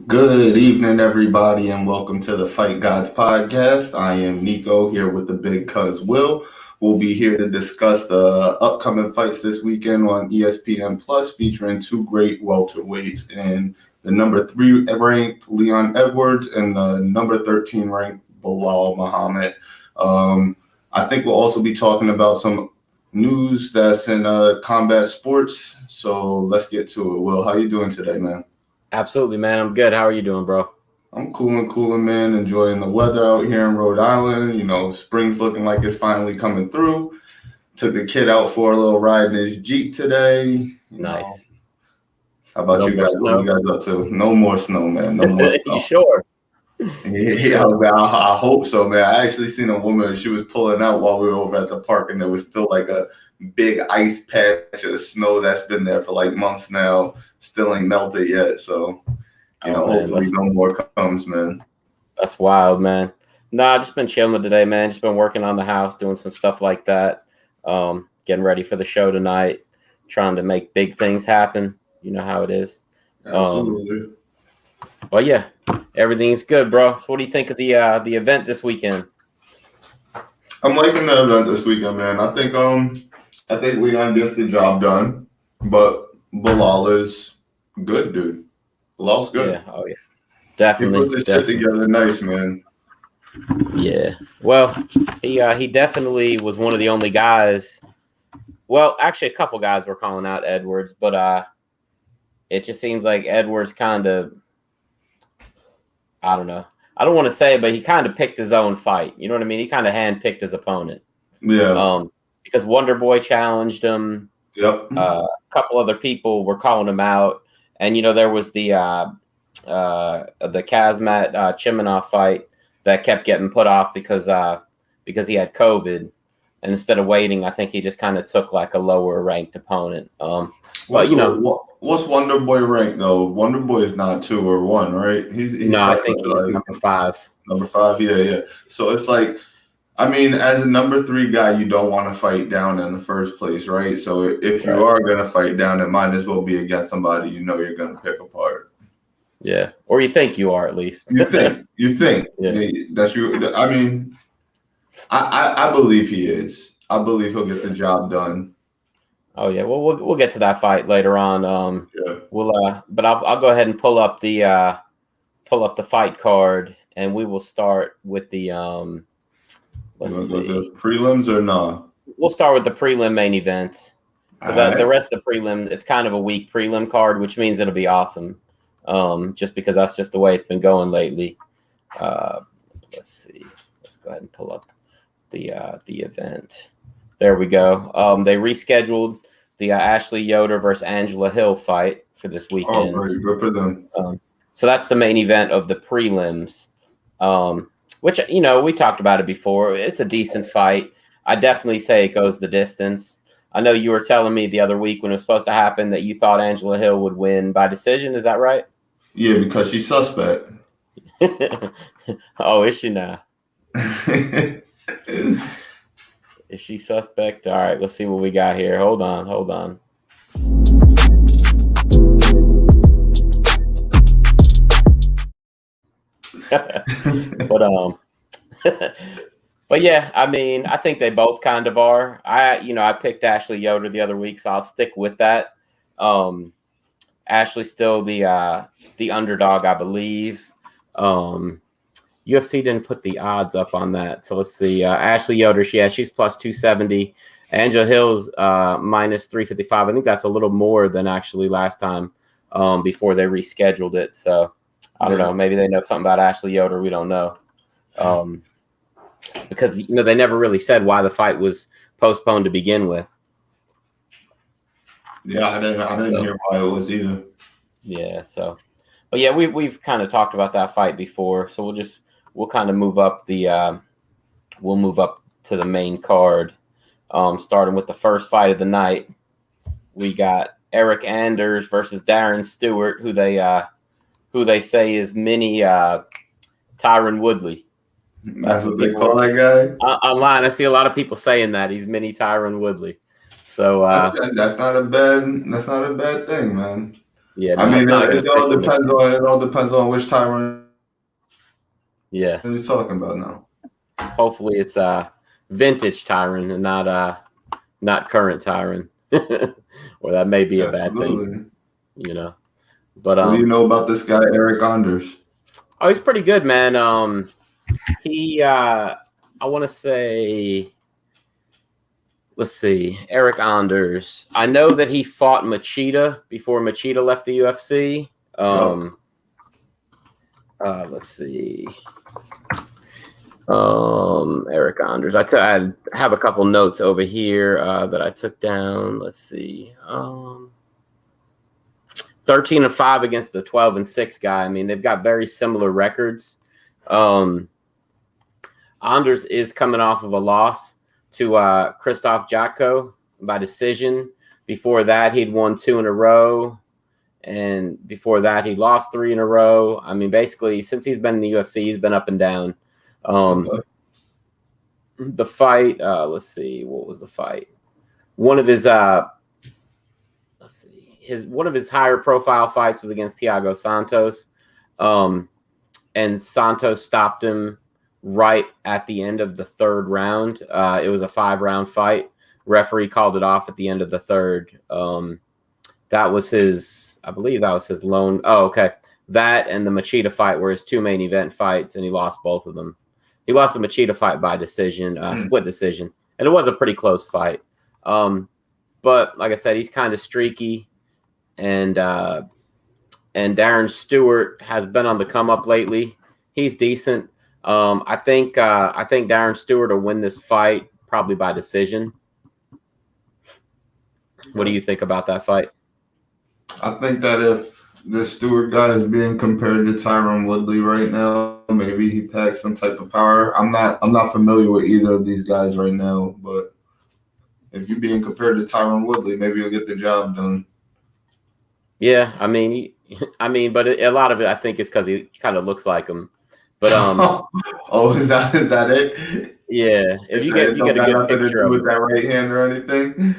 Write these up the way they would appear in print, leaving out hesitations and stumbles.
Good evening, everybody, and welcome to the Fight Gods podcast. I am Nico here with the big cuz Will. We'll be here to discuss the upcoming fights this weekend on ESPN Plus, featuring two great welterweights and the number 3 ranked Leon Edwards and the number 13 ranked Bilal Muhammad. I think we'll also be talking about some news that's in combat sports. So let's get to it. Will, how you doing today, man? Absolutely, man. I'm good. How are you doing, bro? I'm cooling, man. Enjoying the weather out here in Rhode Island. You know, spring's looking like it's finally coming through. Took the kid out for a little ride in his Jeep today. Nice. How about you guys? What are you guys up to? No more snow, man. No more snow. You sure? Yeah, I hope so, man. I actually seen a woman. She was pulling out while we were over at the park, and there was still like a big ice patch of snow that's been there for like months now. Still ain't melted yet, so hopefully no more comes, man. That's wild, man. Nah, I just been chilling today, man. Just been working on the house, doing some stuff like that. Getting ready for the show tonight, trying to make big things happen. You know how it is. Absolutely. Well, yeah, everything's good, bro. So what do you think of the event this weekend? I'm liking the event this weekend, man. I think Leon gets the job done, but Bilal is good, dude. Bilal's good. Yeah, oh yeah, definitely. He puts his shit together nice, man. Yeah. Well, he definitely was one of the only guys. Well, actually, a couple guys were calling out Edwards, but it just seems like Edwards kind of, I don't know. I don't want to say, but he kind of picked his own fight. You know what I mean? He kind of handpicked his opponent. Yeah. Because Wonder Boy challenged him. Yep. A couple other people were calling him out, and there was the Kazmat Chimanov fight that kept getting put off because he had COVID, and instead of waiting, I think he just kind of took like a lower ranked opponent. What's Wonder Boy ranked though? Wonder Boy is not 2 or 1, right? He's no, I think he's number 5. Number 5, yeah. So it's like, I mean, as a number 3 guy, you don't want to fight down in the first place, right? So if you are going to fight down, it might as well be against somebody you're going to pick apart. Yeah, or you think you are at least. You think. Yeah. That's you. I mean, I believe he is. I believe he'll get the job done. Oh yeah, well we'll get to that fight later on. Yeah. But I'll go ahead and pull up the fight card, and we will start with the let's see, the prelims or no? We'll start with the prelim main event because the rest of the prelim, it's kind of a weak prelim card, which means it'll be awesome. Just because that's just the way it's been going lately. Let's see. Let's go ahead and pull up the event. There we go. They rescheduled the Ashley Yoder versus Angela Hill fight for this weekend. Oh, great. Good for them. So that's the main event of the prelims, which, we talked about it before. It's a decent fight. I definitely say it goes the distance. I know you were telling me the other week when it was supposed to happen that you thought Angela Hill would win by decision. Is that right? Yeah, because she's suspect. Oh, is she now? Is she suspect? All right, let's see what we got here. Hold on. But yeah, I mean, I think they both kind of are. I picked Ashley Yoder the other week, so I'll stick with that. Ashley's still the underdog, I believe. UFC didn't put the odds up on that, so let's see. Ashley Yoder, she's plus 270. Angela Hill's minus 355. I think that's a little more than actually last time before they rescheduled it. So I don't know. Maybe they know something about Ashley Yoder. We don't know. Because they never really said why the fight was postponed to begin with. Yeah, I didn't hear why it was either. Yeah, so, but yeah, we've kind of talked about that fight before, so we'll kind of move up to the main card, starting with the first fight of the night. We got Eric Anders versus Darren Stewart, who they say is mini Tyron Woodley. That's what they call that guy? Online, I see a lot of people saying that he's mini Tyron Woodley. So that's not a bad thing, man. Yeah, no, I mean, it all depends on which Tyron. Yeah. What are you talking about now? Hopefully, it's vintage Tyron and not current Tyron, or that may be a bad thing, you know. But what do you know about this guy, Eric Anders? Oh, he's pretty good, man. He I want to say, let's see, Eric Anders. I know that he fought Machida before Machida left the UFC. Let's see. Eric Anders. I have a couple notes over here that I took down. Let's see. 13-5 against the 12-6 guy. I mean, they've got very similar records. Anders is coming off of a loss to Krzysztof Jotko by decision. Before that, he'd won 2 in a row. And before that, he lost 3 in a row. I mean, basically, since he's been in the UFC, he's been up and down. The fight, let's see, what was the fight? One of his one of his higher profile fights was against Thiago Santos. And Santos stopped him right at the end of the 3rd round. It was a 5-round fight. Referee called it off at the end of the 3rd. That was I believe that was his lone. Oh, okay. That and the Machida fight were his 2 main event fights, and he lost both of them. He lost the Machida fight by decision, split decision, and it was a pretty close fight. But like I said, he's kind of streaky, and Darren Stewart has been on the come up lately. He's decent. I think Darren Stewart will win this fight probably by decision. What do you think about that fight? I think that if the Stewart guy is being compared to Tyron Woodley right now, maybe he packs some type of power. I'm not familiar with either of these guys right now, but if you're being compared to Tyron Woodley, maybe you'll get the job done. Yeah, I mean, but a lot of it I think is because he kind of looks like him. But oh, is that it? Yeah, if you get a good picture of with that right hand or anything.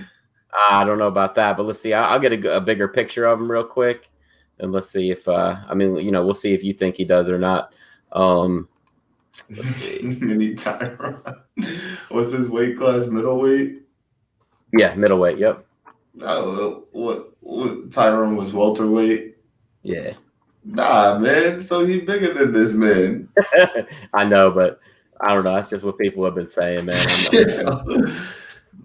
I don't know about that, but let's see. I'll get a bigger picture of him real quick, and let's see if we'll see if you think he does or not. Let's see. Mini Tyron. What's his weight class? Middleweight. Yeah, middleweight. Yep. Oh, what Tyron was welterweight. Yeah. Nah, man. So he's bigger than this man. I know, but I don't know. That's just what people have been saying, man.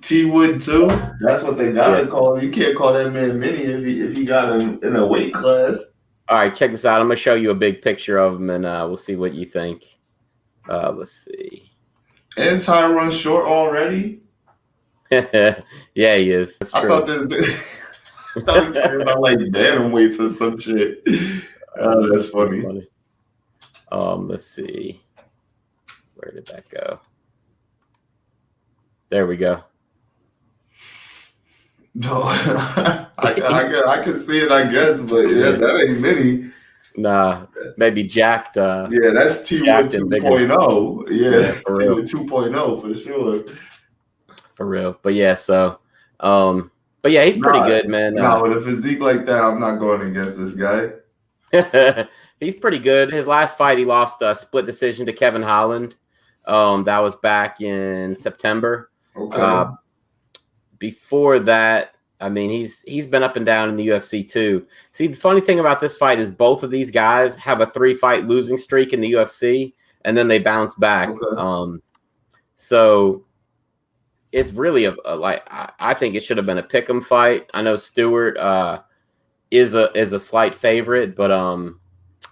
T Wood too. That's what they gotta call him. You can't call that man mini if he got him in a weight class. All right, check this out. I'm gonna show you a big picture of him, and we'll see what you think. Let's see. And Tyron's short already. Yeah, he is. That's true. I thought we were talking about like bantamweights or some shit. Oh, that's funny. Let's see. Where did that go? There we go. No, I can see it, I guess, but yeah, that ain't many. Nah, maybe jacked. Yeah, that's T-Wood 2.0. Yeah, for real. T-Wood 2.0 for sure. For real, but yeah, so, but yeah, he's pretty good, man. With a physique like that, I'm not going against this guy. He's pretty good. His last fight, he lost a split decision to Kevin Holland. That was back in September. Okay. Before that, I mean, he's been up and down in the UFC too. See, the funny thing about this fight is both of these guys have a 3-fight losing streak in the UFC, and then they bounce back. Okay. So it's really I think it should have been a pick'em fight. I know Stewart is a slight favorite, but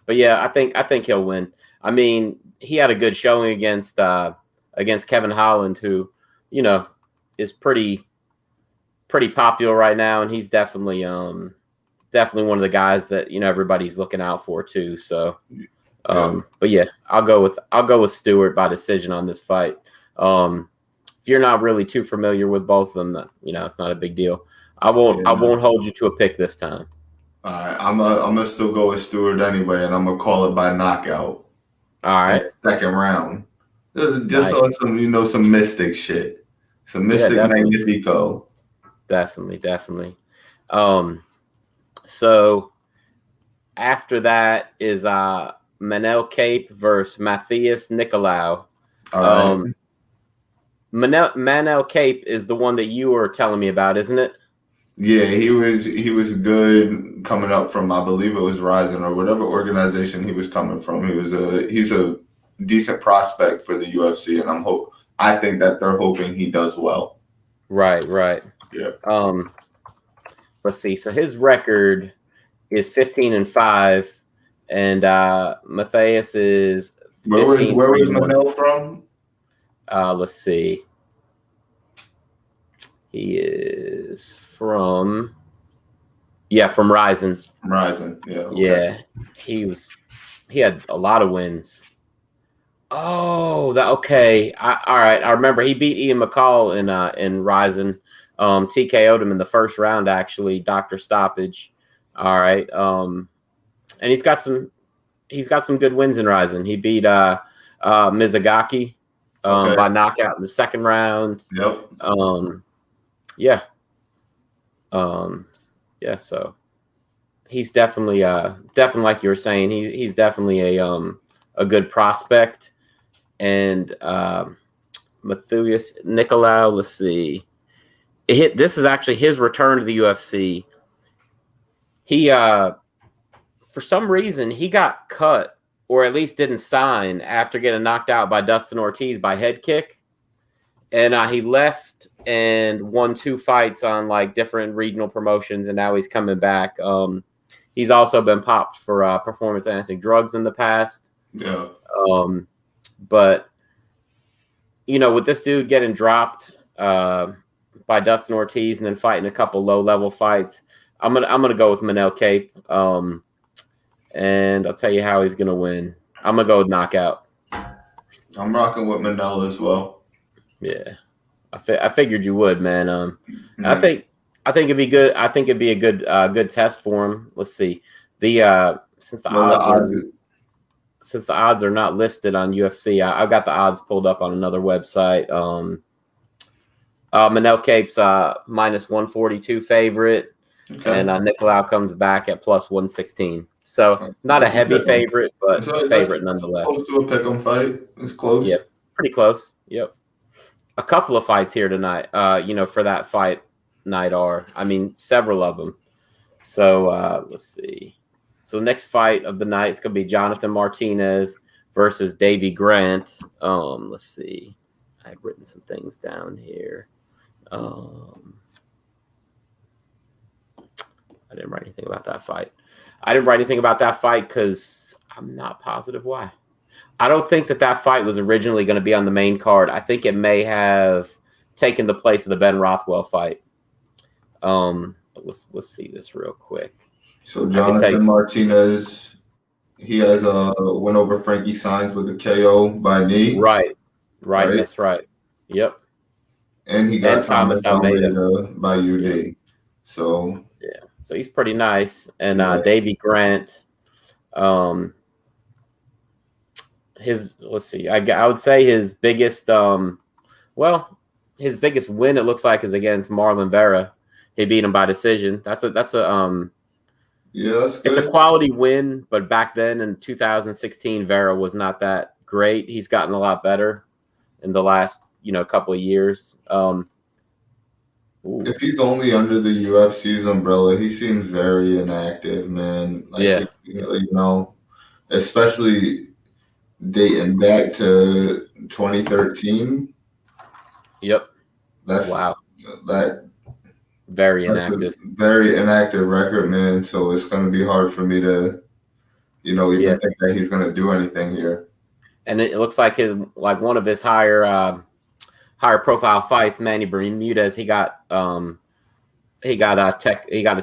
yeah, I think he'll win. I mean, he had a good showing against Kevin Holland, who, is pretty popular right now, and he's definitely one of the guys that everybody's looking out for too. So, but yeah, I'll go with Stewart by decision on this fight. If you're not really too familiar with both of them, it's not a big deal. I won't hold you to a pick this time. All right, I'm gonna still go with Stewart anyway, and I'm gonna call it by knockout. All right, second round. Just on some mystic shit, some mystic magnifico. Definitely. So After that is Manell Cape versus Matthias Nikolao. All right. Manell Cape is the one that you were telling me about, isn't it? Yeah, he was good coming up from, I believe it was Rising or whatever organization he was coming from. He's a decent prospect for the UFC, and I think that they're hoping he does well. Right. Yeah. Let's see. So his record is 15-5, and Matthias is 15. Where was Manell from? Let's see. He is from Rising. Rising, yeah. Okay. Yeah, he had a lot of wins. Oh, okay. All right. I remember he beat Ian McCall in Rising. TKO'd him in the first round, actually, doctor stoppage. All right. And he's got some good wins in Rising. He beat Mizugaki by knockout in the second round. Yep. Yeah. So he's definitely like you were saying, he's definitely a good prospect. And Matthias Nikolao, let's see. This is actually his return to the UFC. He for some reason he got cut, or at least didn't sign, after getting knocked out by Dustin Ortiz by head kick. And he left and won 2 fights on like different regional promotions, and now he's coming back. He's also been popped for performance-enhancing drugs in the past. Yeah. But with this dude getting dropped by Dustin Ortiz and then fighting a couple low-level fights, I'm gonna go with Manell Cape. And I'll tell you how he's gonna win. I'm gonna go with knockout. I'm rocking with Manell as well. Yeah, I figured you would, man. I think it'd be good. I think it'd be a good test for him. Let's see. Since the odds are not listed on UFC, I've got the odds pulled up on another website. Manell Cape's minus 142 favorite, and Nikolao comes back at plus 116. So not a heavy favorite, but a favorite nonetheless. Close to a pick'em fight. It's close. Yep, pretty close. Yep. A couple of fights here tonight, for that fight night several of them. So let's see. So the next fight of the night is going to be Jonathan Martinez versus Davey Grant. Let's see. I had written some things down here. I didn't write anything about that fight because I'm not positive why. I don't think that fight was originally going to be on the main card. I think it may have taken the place of the Ben Rothwell fight. Let's see this real quick. So Jonathan Martinez, he has a win over Frankie Saenz with a KO by knee. Right. That's right. Yep. And he got Thomas Almeida by UD. Yep. So yeah, so he's pretty nice. And Davey Grant, let's see. I would say his biggest win, it looks like, is against Marlon Vera. He beat him by decision. That's a that's good. It's a quality win, but back then in 2016, Vera was not that great. He's gotten a lot better in the last couple of years. If he's only under the UFC's umbrella, he seems very inactive, man. Especially dating back to 2013. Yep. That very inactive. Very inactive record, man. So it's going to be hard for me to, even think that he's going to do anything here. And it looks like one of his higher profile fights, Manny Bermudez, he got a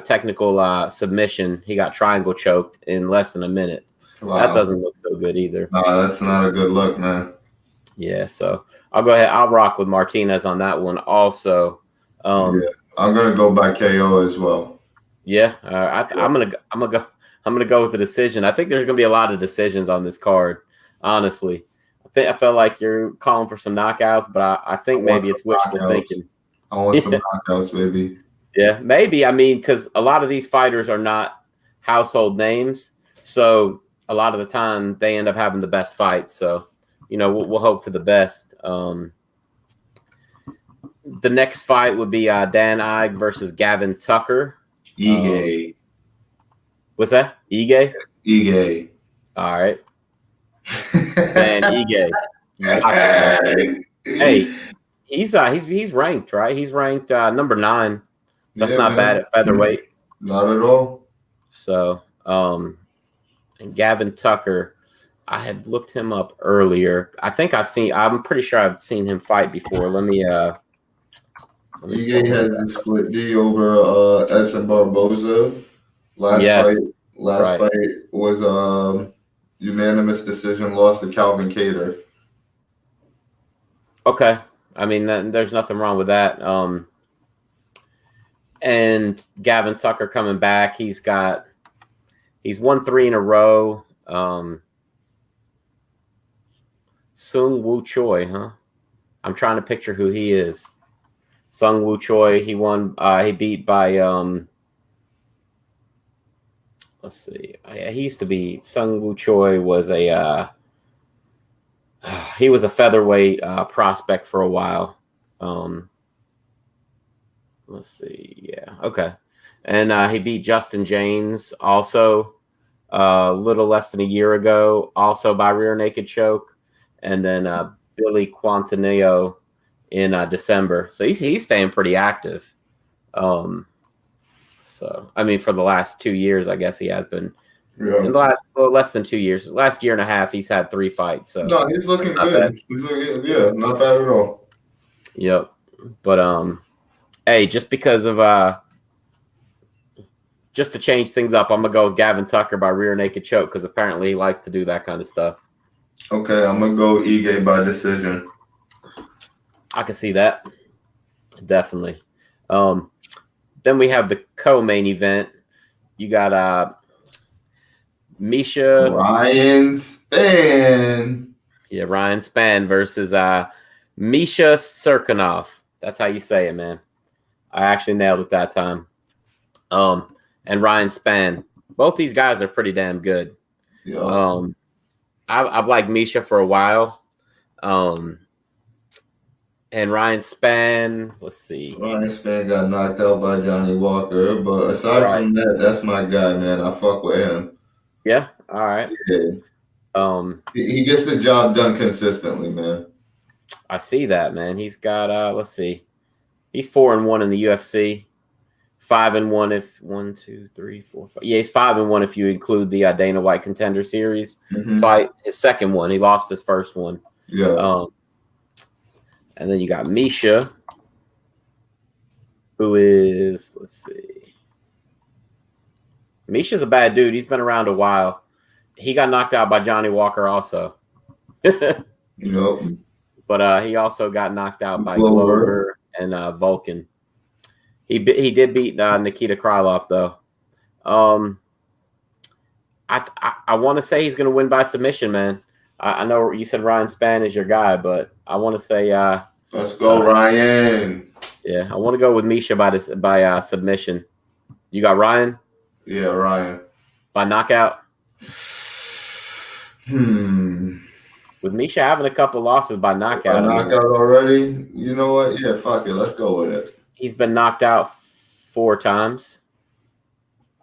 technical submission. He got triangle choked in less than a minute. Wow. That doesn't look so good either. No, that's not a good look, man. Yeah, so I'll go ahead. I'll rock with Martinez on that one also. I'm gonna go by KO as well. Yeah, I'm gonna go with the decision. I think there's gonna be a lot of decisions on this card. Honestly, I felt like you're calling for some knockouts, but I think maybe it's wishful thinking. I want some knockouts, baby. Yeah, maybe. Because a lot of these fighters are not household names. So a lot of the time they end up having the best fights. So, we'll hope for the best. The next fight would be Dan Ige versus Gavin Tucker. Ige. What's that? Ige? Ige. All right. Dan Ige. Hey, he's ranked, right? He's ranked number 9. So that's not bad at featherweight. Not at all. So, and Gavin Tucker, I had looked him up earlier. I'm pretty sure I've seen him fight before. Let me Ige has a split D over Edson Barboza. Last fight was unanimous decision, loss to Calvin Kattar. Okay. I mean, there's nothing wrong with that. And Gavin Tucker coming back, he's won 3 in a row. Sung Woo Choi, huh? I'm trying to picture who he is. Sung Woo Choi, he won. He beat by let's see. He used to be Sung Woo Choi was he was a featherweight prospect for a while. Let's see. Yeah. Okay. And he beat Justin James also a little less than a year ago, also by rear naked choke. And then Billy Quintanillo in December. So he's staying pretty active. So, I mean, for the last 2 years, I guess he has been. Yeah. In the last less than 2 years, last year and a half, he's had 3 fights. So no, he's looking good. Yeah, not bad at all. Yep. But hey, just because of just to change things up, I'm gonna go with Gavin Tucker by rear naked choke because apparently he likes to do that kind of stuff. Okay, I'm gonna go Ige by decision. I can see that. Definitely. Then we have the co-main event. You got Misha Ryan Spann. Yeah, Ryan Spann versus Misha Serkinov. That's how you say it, man. I actually nailed it that time. And Ryan Spann. Both these guys are pretty damn good. Yeah. I've liked Misha for a while. And Ryan Spann, let's see. Ryan Spann got knocked out by Johnny Walker, but aside from that, that's my guy, man. I fuck with him. Yeah. All right. Yeah. He gets the job done consistently, man. I see that, man. He's got let's see. He's 4-1 in the UFC. 5-1 if 1, 2, 3, 4, 5. Yeah, he's 5-1 if you include the Dana White Contender Series fight. His second one. He lost his first one. Yeah. And then you got Misha, who is, let's see. Misha's a bad dude. He's been around a while. He got knocked out by Johnny Walker also. Yep. But he also got knocked out by Glover and Vulcan. He did beat Nikita Krylov though. I want to say he's going to win by submission, man. I know you said Ryan Spann is your guy, but I want to say let's go Ryan. Yeah, I want to go with Misha by submission. You got Ryan? Yeah, Ryan. By knockout? With Misha having a couple losses by knockout. Already? You know what? Yeah, fuck it. Let's go with it. He's been knocked out 4 times.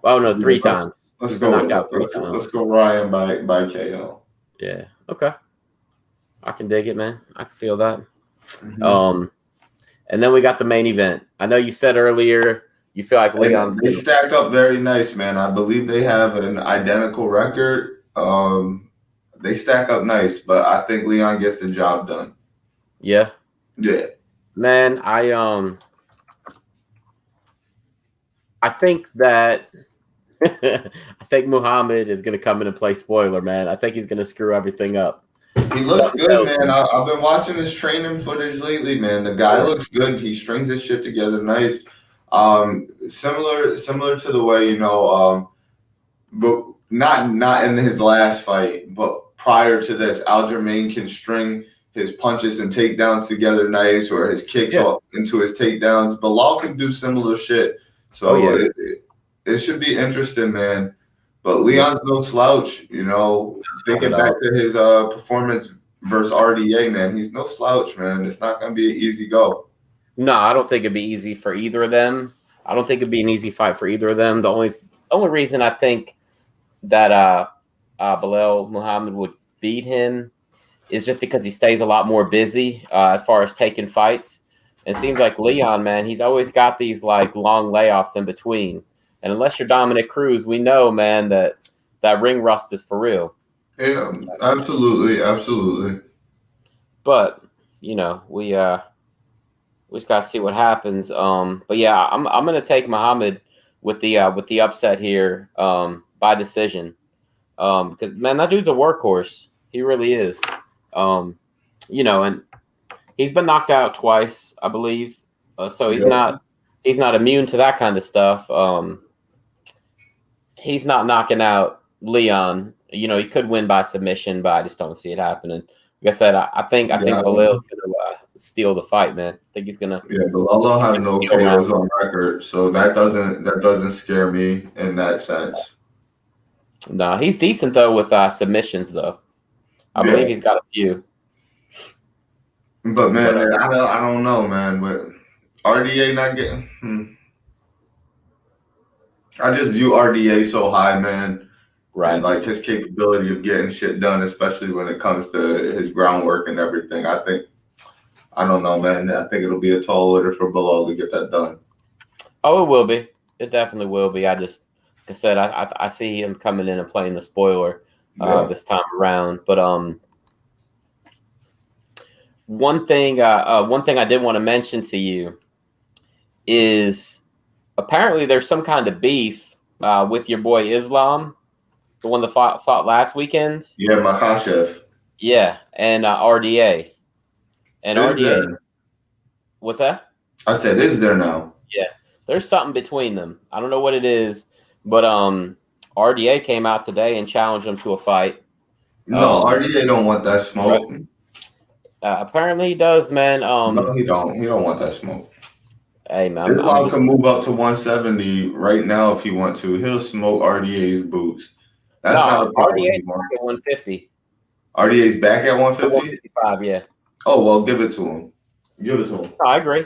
Oh, no, 3 times. Let's go with it. Let's go Ryan by KO. Yeah. Okay. I can dig it, man. I can feel that. And then we got the main event. I know you said earlier you feel like Leon's. They stack up very nice, man. I believe they have an identical record. They stack up nice, but I think Leon gets the job done. Yeah. Yeah. Man, I think that I think Muhammad is going to come in and play spoiler, man. I think he's going to screw everything up. He looks good, man. I've been watching his training footage lately, man. The guy looks good. He strings his shit together nice. Similar to the way, but not in his last fight, but prior to this, Aljamain can string his punches and takedowns together nice, or his kicks into his takedowns. Bilal can do similar shit. So it should be interesting, man. But Leon's no slouch, you know. Thinking back to his performance versus RDA, man, he's no slouch, man. It's not going to be an easy go. No, I don't think it'd be easy for either of them. I don't think it'd be an easy fight for either of them. The only reason I think that Belal Muhammad would beat him is just because he stays a lot more busy as far as taking fights. It seems like Leon, man, he's always got these like long layoffs in between. And unless you're Dominic Cruz, we know, man, that ring rust is for real. Yeah, absolutely. But you know, we just gotta see what happens. But yeah, I'm gonna take Muhammad with the upset here by decision. Because man, that dude's a workhorse. He really is. You know, and he's been knocked out twice, I believe. So he's not immune to that kind of stuff. He's not knocking out Leon. You know, he could win by submission, but I just don't see it happening. Like I said, I think Belal's gonna steal the fight, man. I think he's gonna. Yeah, Belal have no KOs on record, so that doesn't scare me in that sense. No, he's decent though with submissions though. I believe he's got a few. But man, I don't know, man. But RDA not getting. I just view RDA so high, man. Right. And like his capability of getting shit done, especially when it comes to his groundwork and everything. I don't know, man. I think it'll be a tall order for Belal to get that done. Oh, it will be. It definitely will be. Like I said, I see him coming in and playing the spoiler this time around. But one thing I did want to mention to you is apparently there's some kind of beef with your boy Islam, the one that fought last weekend. Yeah, Makhachev. Yeah, and RDA. And is RDA. There? What's that? I said, is there now? Yeah, there's something between them. I don't know what it is, but RDA came out today and challenged him to a fight. No, RDA don't want that smoke. Right. Apparently he does, man. No, he don't. He don't want that smoke. Hey, man. Islam can move up to 170 right now if he wants to. He'll smoke RDA's boots. That's not a problem RDA's anymore. back at 150. RDA's back at 150? 155, yeah. Oh, well, give it to him. Give it to him. No, I agree.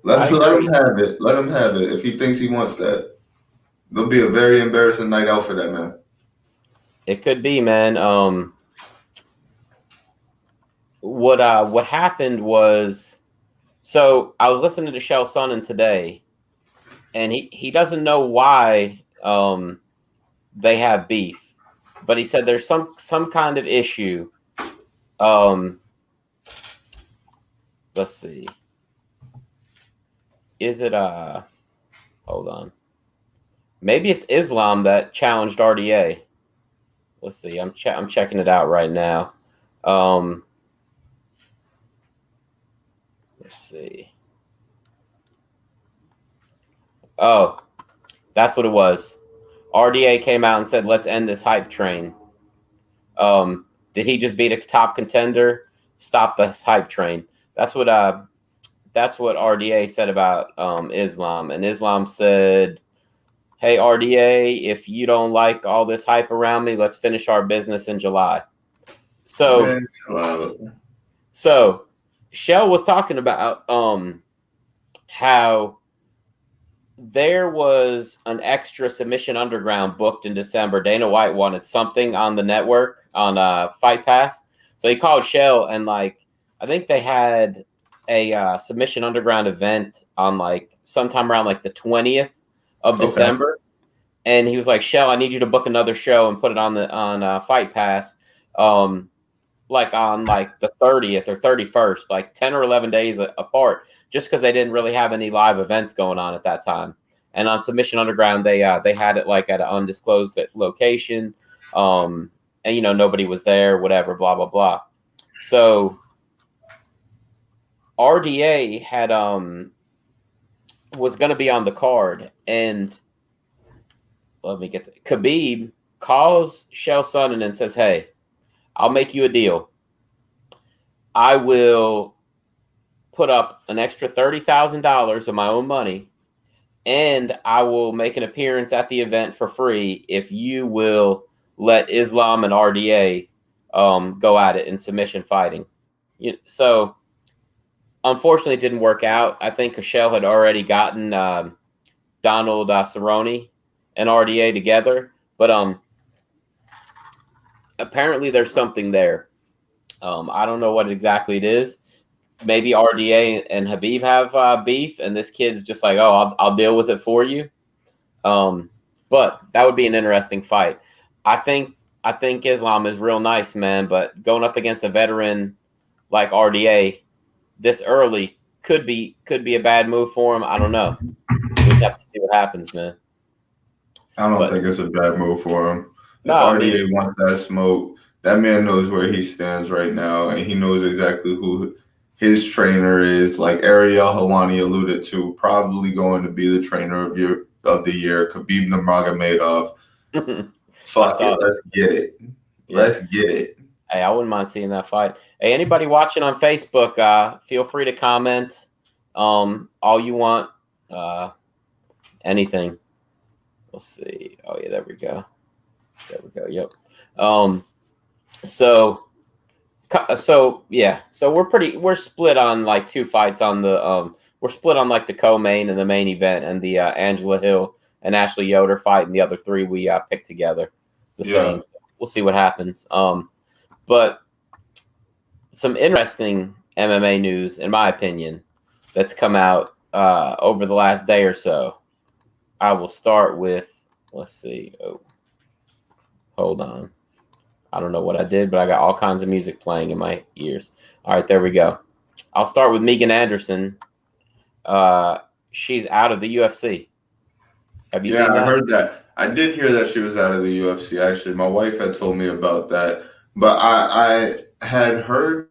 Let him have it. Let him have it if he thinks he wants that. It'll be a very embarrassing night out for that man. It could be, man. What happened was, so I was listening to Chael Sonnen today, and he doesn't know why they have beef, but he said there's some kind of issue. Let's see. Is it hold on. Maybe it's Islam that challenged RDA. Let's see. I'm checking it out right now. Let's see. Oh, that's what it was. RDA came out and said, "Let's end this hype train." Did he just beat a top contender? Stop this hype train. That's what RDA said about Islam. And Islam said, "Hey, RDA, if you don't like all this hype around me, let's finish our business in July." So Chael was talking about how there was an extra Submission Underground booked in December. Dana White wanted something on the network on Fight Pass. So he called Chael, and like I think they had a Submission Underground event on like sometime around like the 20th of December. And he was like, "Chael, I need you to book another show and put it on Fight Pass. Like on like the 30th or 31st, like 10 or 11 days apart, just because they didn't really have any live events going on at that time." And on Submission Underground, they had it like at an undisclosed location, and you know nobody was there, whatever, blah blah blah. So RDA had was going to be on the card, and let me get to Khabib calls Chael Sonnen and says, "Hey, I'll make you a deal. I will put up an extra $30,000 of my own money, and I will make an appearance at the event for free if you will let Islam and RDA go at it in submission fighting. So unfortunately, it didn't work out. I think Cashel had already gotten Donald Cerrone and RDA together, but apparently there's something there. I don't know what exactly it is. Maybe RDA and Habib have beef, and this kid's just like, oh, I'll deal with it for you. But that would be an interesting fight. I think Islam is real nice, man. But going up against a veteran like RDA this early could be a bad move for him. I don't know. We just have to see what happens, man. I don't think it's a bad move for him. If No, RDA wants that smoke, that man knows where he stands right now, and he knows exactly who his trainer is. Like Ariel Helwani alluded to, probably going to be the trainer of the year, Khabib Nurmagomedov. Fuck it, let's get it. Yeah. Let's get it. Hey, I wouldn't mind seeing that fight. Hey, anybody watching on Facebook, feel free to comment all you want, anything. We'll see. Oh yeah, there we go. Yep. So yeah. So we're split on like two fights on the we're split on like the co-main and the main event, and the Angela Hill and Ashley Yoder fight, and the other three we picked together the same. So we'll see what happens. But some interesting MMA news, in my opinion, that's come out over the last day or so. I will start with, let's see. Oh, hold on. I don't know what I did, but I got all kinds of music playing in my ears. All right, there we go. I'll start with Megan Anderson. She's out of the UFC. Have you seen that? Yeah, I heard that. I did hear that she was out of the UFC, actually. My wife had told me about that. But I had heard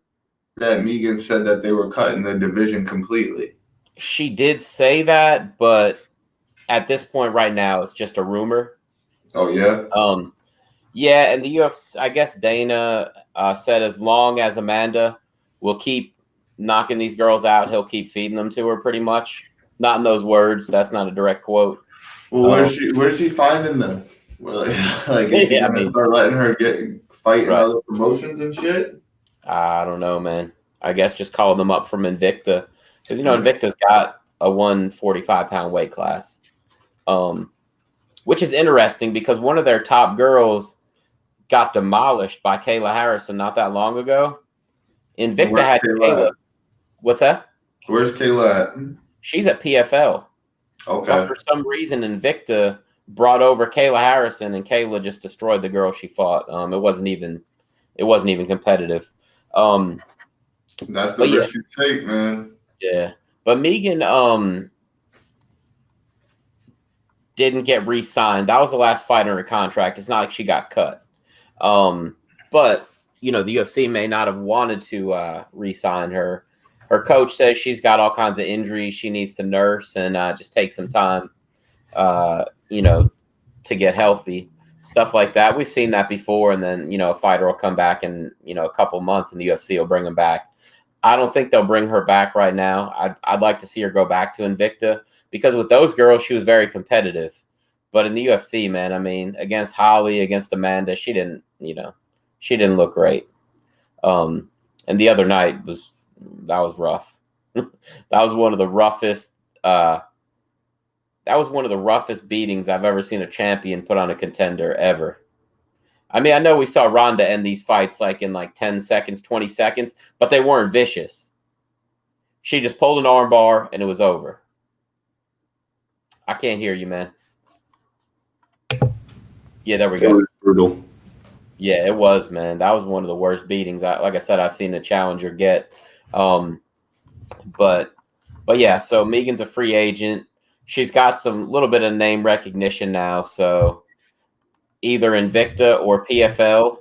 that Megan said that they were cutting the division completely. She did say that, but at this point right now, it's just a rumor. Oh, yeah? Yeah, and the UFC, I guess Dana said as long as Amanda will keep knocking these girls out, he'll keep feeding them to her pretty much. Not in those words. That's not a direct quote. Well, where's she finding them? Like is she gonna start letting her fight in other promotions and shit? I don't know, man. I guess just calling them up from Invicta, because Invicta's got a 145-pound weight class, which is interesting because one of their top girls got demolished by Kayla Harrison not that long ago. Invicta had Kayla. What's that? Where's Kayla at? She's at PFL. Okay. But for some reason, Invicta brought over Kayla Harrison, and Kayla just destroyed the girl she fought. It wasn't even competitive. That's the risk you take, man. Yeah, but Megan didn't get re-signed. That was the last fight under contract. It's not like she got cut. But the UFC may not have wanted to re-sign her. Her coach says she's got all kinds of injuries she needs to nurse and just take some time, to get healthy, stuff like that. We've seen that before. And then, a fighter will come back in, a couple months and the UFC will bring him back. I don't think they'll bring her back right now. I'd like to see her go back to Invicta because with those girls, she was very competitive. But in the UFC, man, I mean, against Holly, against Amanda, she didn't look great. And the other night that was rough. That was one of the roughest. That was one of the roughest beatings I've ever seen a champion put on a contender ever. I mean, I know we saw Ronda end these fights in 10 seconds, 20 seconds, but they weren't vicious. She just pulled an arm bar and it was over. I can't hear you, man. Yeah, there we go. It was brutal. Yeah, it was, man. That was one of the worst beatings. Like I said, I've seen a challenger get. But yeah, so Megan's a free agent. She's got some little bit of name recognition now. So either Invicta or PFL,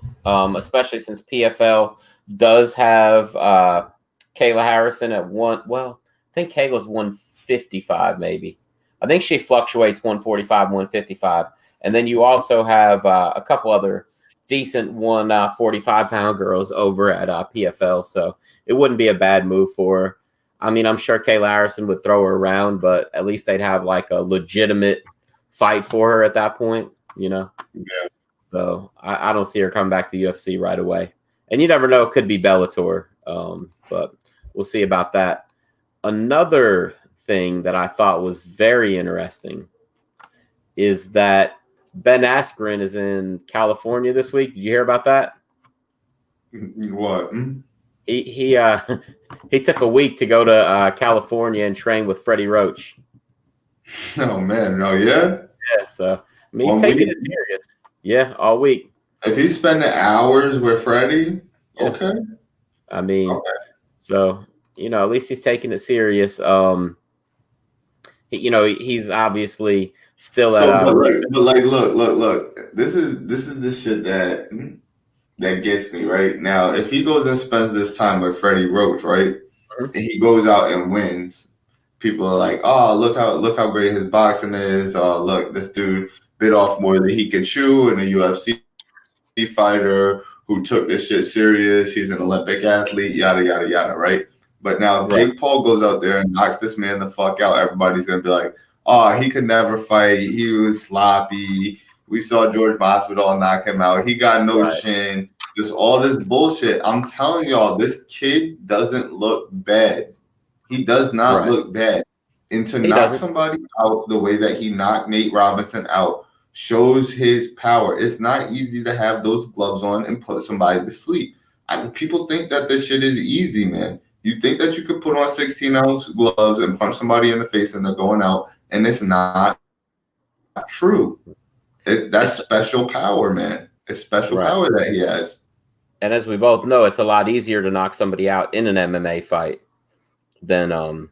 especially since PFL does have Kayla Harrison at I think Kayla's 155 maybe. I think she fluctuates 145, 155. And then you also have a couple other decent 145-pound girls over at PFL. So it wouldn't be a bad move for her. I mean, I'm sure Kayla Harrison would throw her around, but at least they'd have like a legitimate fight for her at that point, you know? Yeah. So I don't see her coming back to the UFC right away. And you never know, it could be Bellator, but we'll see about that. Another thing that I thought was very interesting is that Ben Askren is in California this week. Did you hear about that? What? He he took a week to go to California and train with Freddie Roach. Oh man, no, yeah. Yeah, so I mean, he's taking it serious. Yeah, all week. If he's spending hours with Freddie, yeah. Okay. I mean, so you know, at least he's taking it serious. You know, he's obviously still so, at. But look. This is the shit that gets me right now. If he goes and spends this time with Freddie Roach, right, and he goes out and wins, people are like, "Oh, look how great his boxing is. Oh, look, this dude bit off more than he could chew, and a UFC fighter who took this shit serious. He's an Olympic athlete, yada yada yada, right?" But now if Jake Paul goes out there and knocks this man the fuck out, everybody's gonna be like, "Oh, he could never fight. He was sloppy. We saw George Masvidal knock him out. He got no chin. Just all this bullshit." I'm telling y'all, this kid doesn't look bad. He does not look bad. And to knock somebody out the way that he knocked Nate Robinson out shows his power. It's not easy to have those gloves on and put somebody to sleep. I mean, people think that this shit is easy, man. You think that you could put on 16-ounce gloves and punch somebody in the face and they're going out, and it's not true. That's special power, man. It's special power that he has. And as we both know, it's a lot easier to knock somebody out in an MMA fight than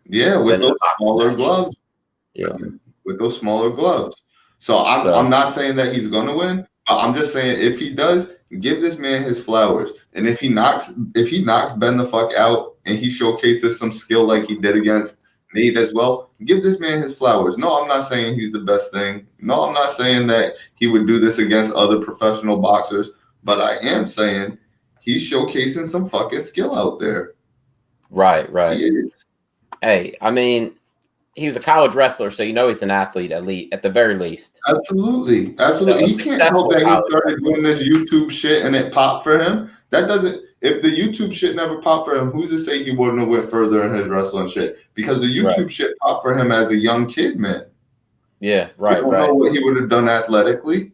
with those smaller gloves. Yeah, with those smaller gloves. So I'm not saying that he's gonna win. I'm just saying if he does, give this man his flowers. And if he knocks Ben the fuck out and he showcases some skill like he did against Nate as well, give this man his flowers. No, I'm not saying he's the best thing. No, I'm not saying that he would do this against other professional boxers, but I am saying he's showcasing some fucking skill out there. Right. Hey, I mean, he was a college wrestler, so you know he's an athlete, elite at the very least. Absolutely. He can't help that he started doing this YouTube shit and it popped for him. That doesn't. If the YouTube shit never popped for him, who's to say he wouldn't have went further in his wrestling shit? Because the YouTube shit popped for him as a young kid, man. Yeah, right. I don't know what he would have done athletically.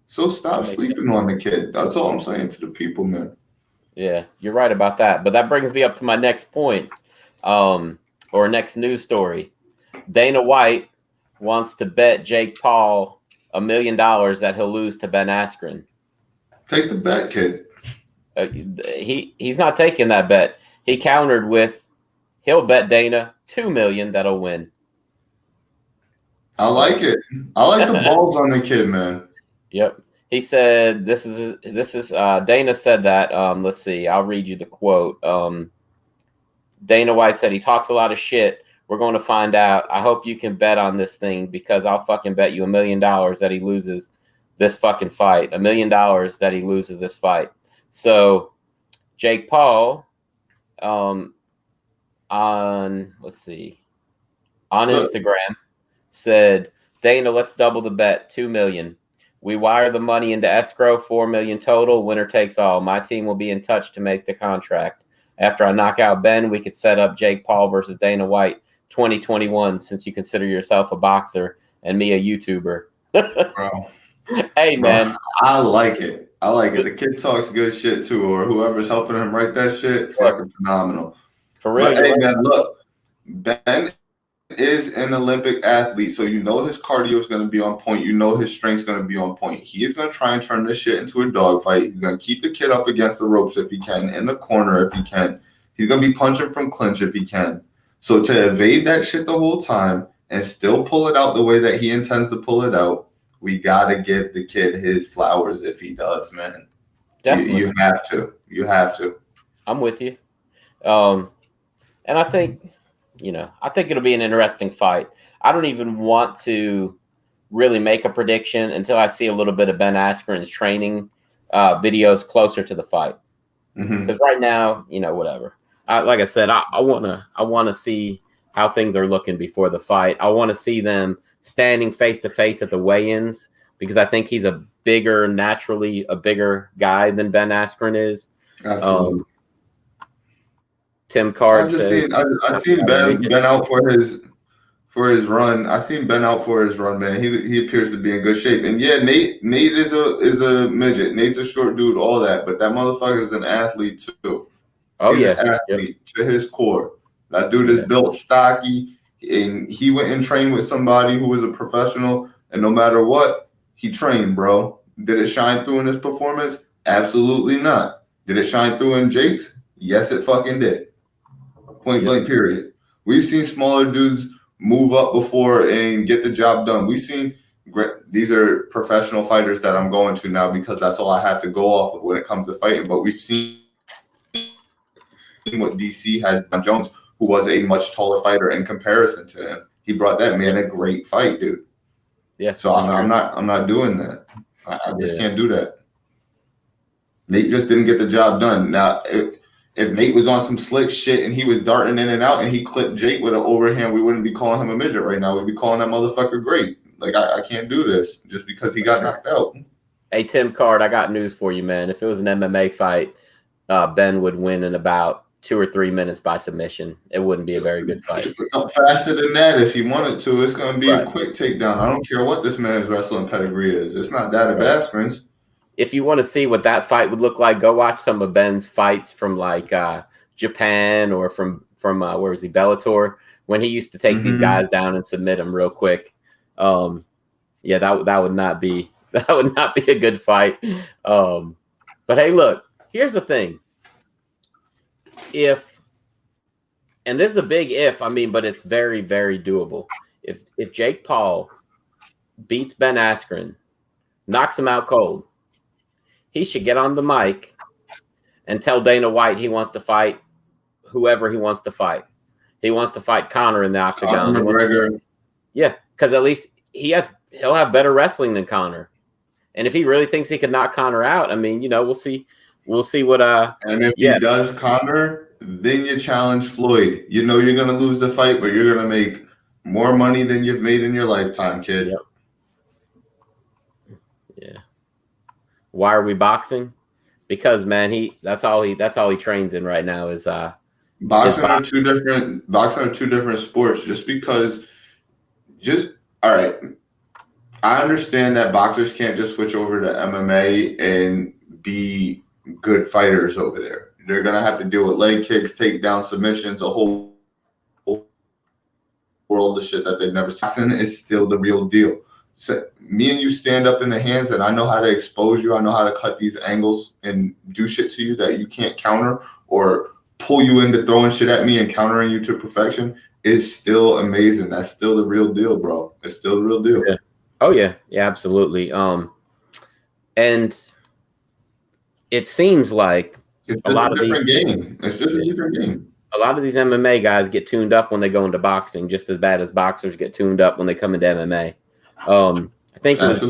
So stop sleeping on the kid. That's all I'm saying to the people, man. Yeah, you're right about that. But that brings me up to my next point, or next news story. Dana White wants to bet Jake Paul $1 million that he'll lose to Ben Askren. Take the bet, kid. He's not taking that bet. He countered with, he'll bet Dana $2 million that he'll win. I like it. I like the balls on the kid, man. Yep. He said, this is Dana said that. Let's see. I'll read you the quote. Dana White said he talks a lot of shit. We're going to find out. I hope you can bet on this thing because I'll fucking bet you $1 million that he loses this fucking fight. $1 million that he loses this fight. So Jake Paul on Instagram said, Dana, let's double the bet, $2 million. We wire the money into escrow, $4 million total, winner takes all. My team will be in touch to make the contract. After I knock out Ben, we could set up Jake Paul versus Dana White 2021, since you consider yourself a boxer and me a YouTuber. Bro. Hey, man. Bro, I like it. The kid talks good shit too, or whoever's helping him write that shit, fucking phenomenal. For real. But, hey, man, look, Ben is an Olympic athlete, so you know his cardio is going to be on point. You know his strength's going to be on point. He is going to try and turn this shit into a dogfight. He's going to keep the kid up against the ropes if he can, in the corner if he can. He's going to be punching from clinch if he can. So to evade that shit the whole time and still pull it out the way that he intends to pull it out, we got to give the kid his flowers if he does, man. Definitely. You have to. You have to. I'm with you. And I think, I think it'll be an interesting fight. I don't even want to really make a prediction until I see a little bit of Ben Askren's training videos closer to the fight. Because right now, whatever. like I said, I wanna see how things are looking before the fight. I want to see them standing face to face at the weigh-ins because I think he's naturally a bigger guy than Ben Askren is. Absolutely. Tim Card I seen Ben out for his run. I seen Ben out for his run, man. He appears to be in good shape. And yeah, Nate is a midget. Nate's a short dude, all that, but that motherfucker is an athlete too. Oh, he's an athlete to his core. That dude is built stocky, and he went and trained with somebody who was a professional, and no matter what, he trained, bro. Did it shine through in his performance? Absolutely not. Did it shine through in Jake's? Yes, it fucking did. Point blank, period. We've seen smaller dudes move up before and get the job done. We've seen these are professional fighters that I'm going to now because that's all I have to go off of when it comes to fighting. But we've seen what DC has done. Jones, who was a much taller fighter in comparison to him, he brought that man a great fight, dude. Yeah. So I'm not doing that. I just can't do that. Nate just didn't get the job done. Now, if Nate was on some slick shit and he was darting in and out and he clipped Jake with an overhand, we wouldn't be calling him a midget right now. We'd be calling that motherfucker great. Like, I can't do this just because he got knocked out. Hey, Tim Card, I got news for you, man. If it was an MMA fight, Ben would win in about 2 or 3 minutes by submission. It wouldn't be a very good fight. Faster than that, if he wanted to, it's going to be a quick takedown. I don't care what this man's wrestling pedigree is. It's not that of Askren's. If you want to see what that fight would look like, go watch some of Ben's fights from like Japan or from where was he, Bellator, when he used to take these guys down and submit them real quick. That would not be a good fight. But hey, look, here's the thing. And this is a big if, but it's very, very doable. If Jake Paul beats Ben Askren, knocks him out cold, he should get on the mic and tell Dana White he wants to fight whoever he wants to fight. He wants to fight Conor in the octagon. Because at least he'll have better wrestling than Conor. And if he really thinks he could knock Conor out, we'll see. We'll see what. And if he does Conor, then you challenge Floyd. You know you're gonna lose the fight, but you're gonna make more money than you've made in your lifetime, kid. Yep. Yeah. Why are we boxing? Because man, that's all he trains in right now is boxing are two different sports. All right. I understand that boxers can't just switch over to MMA and be good fighters over there. They're gonna have to deal with leg kicks, takedown submissions, a whole world of shit that they've never seen. Boxing is still the real deal. So me and you stand up in the hands, and I know how to expose you. I know how to cut these angles and do shit to you that you can't counter, or pull you into throwing shit at me and countering you to perfection. Is still amazing. That's still the real deal, bro. It's still the real deal. Yeah. Oh yeah, absolutely. And it seems like it's a lot of different game. It's just a different game. A lot of these MMA guys get tuned up when they go into boxing, just as bad as boxers get tuned up when they come into MMA. I think it was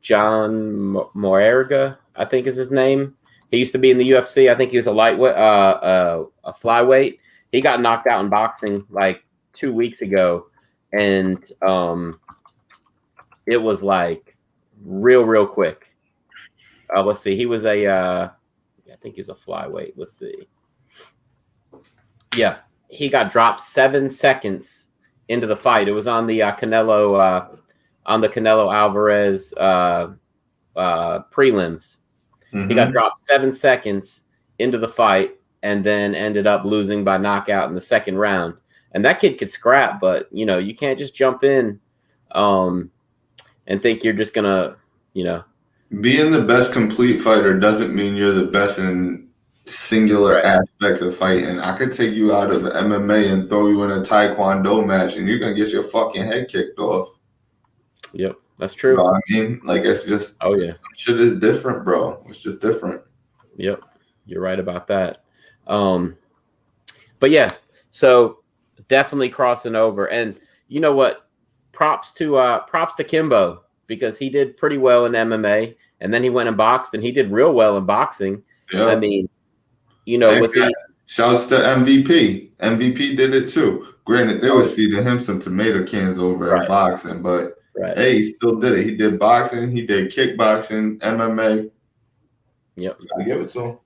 John Moerga, I think is his name. He used to be in the UFC. I think he was a lightweight, a flyweight. He got knocked out in boxing like 2 weeks ago, and it was like real quick. Let's see. He was I think he was a flyweight. Let's see. Yeah, he got dropped 7 seconds into the fight. It was on the Canelo Alvarez prelims. He got dropped 7 seconds into the fight and then ended up losing by knockout in the second round. And that kid could scrap, but you can't just jump in and think you're just gonna, being the best complete fighter doesn't mean you're the best in singular aspects of fighting. I could take you out of MMA and throw you in a Taekwondo match, and you're gonna get your fucking head kicked off. Yep, that's true. You know what I mean? Like, it's just shit is different, bro. It's just different. Yep, you're right about that. But yeah, so definitely crossing over, and you know what? Props to Kimbo, because he did pretty well in MMA, and then he went and boxed, and he did real well in boxing. Yeah. Was he? Shouts to MVP. MVP did it too. Granted, they was feeding him some tomato cans over at boxing, but hey, he still did it. He did boxing, he did kickboxing, MMA. Yep. Gotta give it to him.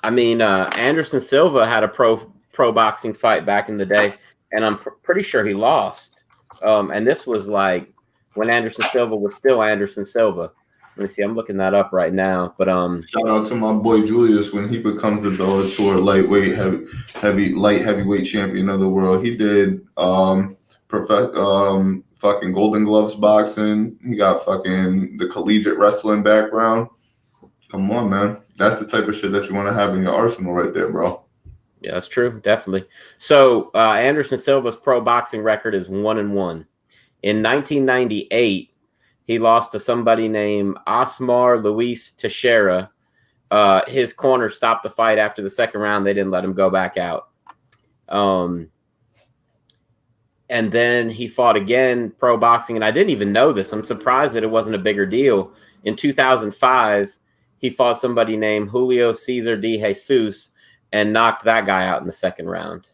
I mean, Anderson Silva had a pro boxing fight back in the day, and I'm pretty sure he lost. And this was like when Anderson Silva was still Anderson Silva. Let me see. I'm looking that up right now. But shout out to my boy Julius when he becomes the Bellator lightweight heavyweight champion of the world. He did fucking Golden Gloves boxing. He got fucking the collegiate wrestling background. Come on, man. That's the type of shit that you want to have in your arsenal right there, bro. Yeah, that's true. Definitely. So Anderson Silva's pro boxing record is 1-1. In 1998, he lost to somebody named Osmar Luis Teixeira. His corner stopped the fight after the second round. They didn't let him go back out. And then he fought again pro boxing. And I didn't even know this. I'm surprised that it wasn't a bigger deal. In 2005, he fought somebody named Julio Cesar de Jesus and knocked that guy out in the second round.